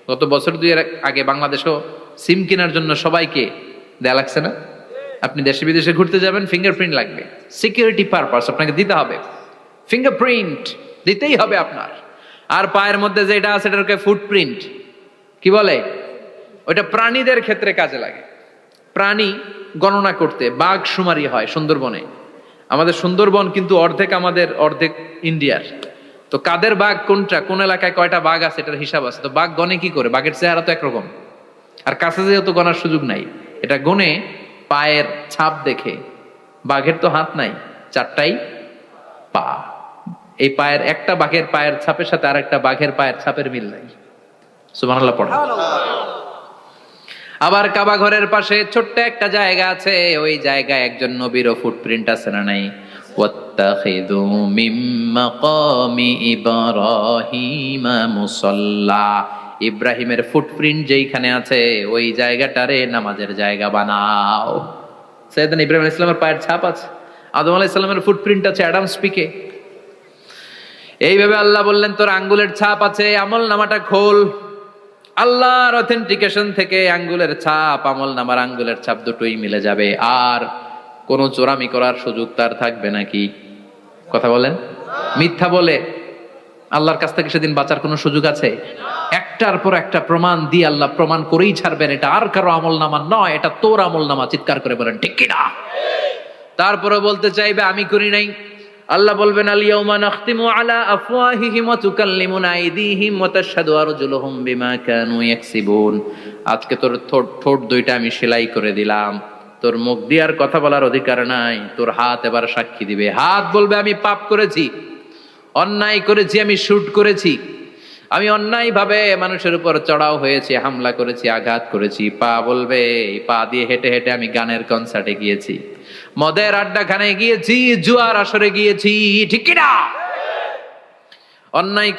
গত বছর 2 এর আগে বাংলাদেশও সিম কেনার জন্য সবাইকে দেয়া লাগছে না? আপনি দেশে বিদেশে ঘুরতে যাবেন, ফিঙ্গারপ্রিন্ট লাগবে। সিকিউরিটি পারপাস আপনাকে দিতে হবে, ফিঙ্গারপ্রিন্ট দিতেই হবে আপনার। আর পায়ের মধ্যে যেটা আছে এটাকে ফুটপ্রিন্ট কি বলে? ওইটা প্রাণীদের ক্ষেত্রে কাজে লাগে। প্রাণী গণনা করতে বাঘ শুমারি হয় সুন্দরবনে। আমাদের সুন্দরবন কিন্তু অর্ধেক আমাদের, অর্ধেক ইন্ডিয়ার। তো কাদের বাঘ কোনটা, কোন এলাকায় কয়টা বাঘ আছে এটার হিসাব আছে। তো বাঘ গনে কি করে? বাঘের চেহারা তো একরকম, আর কাছে যেহেতু গনার সুযোগ নাই, এটা গনে পায়ের ছাপ দেখে। বাঘের তো হাত নাই, 4টাই পা। এই পায়ের একটা বাঘের পায়ের ছাপের সাথে আর একটা বাঘের পায়ের ছাপের মিল নাই। সুবহানাল্লাহ পড়া। আবার কাবা ঘরের পাশে ছোট্ট একটা জায়গা আছে, ওই জায়গায় একজন নবীরও ফুটপ্রিন্ট আছে না নাই? ওয়াত্তাখিযু মিম মাকামি ইব্রাহিমা মুসাল্লা। ইব্রাহিমের ফুটপ্রিন্ট যেইখানে আছে, ওই জায়গাটারে নামাজের জায়গা বানাও। সাইয়েদনা ইব্রাহিম আলাইহিস সালামের পায়ের ছাপ আছে, আদম আলাইহিস সালামের ফুটপ্রিন্ট আছে অ্যাডামস পিকে। এইভাবে আল্লাহ বললেন তোর আঙ্গুলের ছাপ আছে, আমল নামাটা খোল। আল্লাহর অথেন্টিকেশন থেকে আঙ্গুলের ছাপ, আমল নামার আঙ্গুলের ছাপ দুটোই মিলে যাবে। আর কোন চোরামি করার সুযোগ তার থাকবে নাকি? কথা বলেন। মিথ্যা বলে আল্লাহর কাছ থেকে সেদিন বাঁচার কোনো সুযোগ আছে? একটার পর একটা প্রমাণ দিয়ে আল্লাহ প্রমাণ করেই ছাড়বেন, এটা আর কারো আমল নামা নয়, এটা তোর আমল নামা। চিৎকার করে বলেন ঠিক কিনা? তারপরে বলতে চাইবে আমি করি নাই। আল্লাহ বলবেন আল ইয়াউমা নাখতিমু আলা আফওয়াহিহিম ওয়া তুকাল্লিমুনা আইদিহিম ওয়া তাশহাদু আরজুলুহুম বিমা কানু ইয়াকসিবুন। আজকে তোর ঠোঁট দুইটা আমি সেলাই করে দিলাম, তোর মুখ দিয়ে আর কথা বলার অধিকার নাই। তোর হাত এবার সাক্ষী দিবে। হাত বলবে আমি পাপ করেছি, অন্যায় করেছি, আমি শুট করেছি, আমি অন্যায় ভাবে মানুষের উপর চড়াও হয়েছি, হামলা করেছি, আঘাত করেছি। পা বলবে এই পা দিয়ে হেঁটে হেঁটে আমি গানের কনসার্টে গিয়েছি, মদের আড্ডাখানায় গিয়েছি, জুয়ার আসরে গিয়েছি। ঠিক কিনা? অন্যায়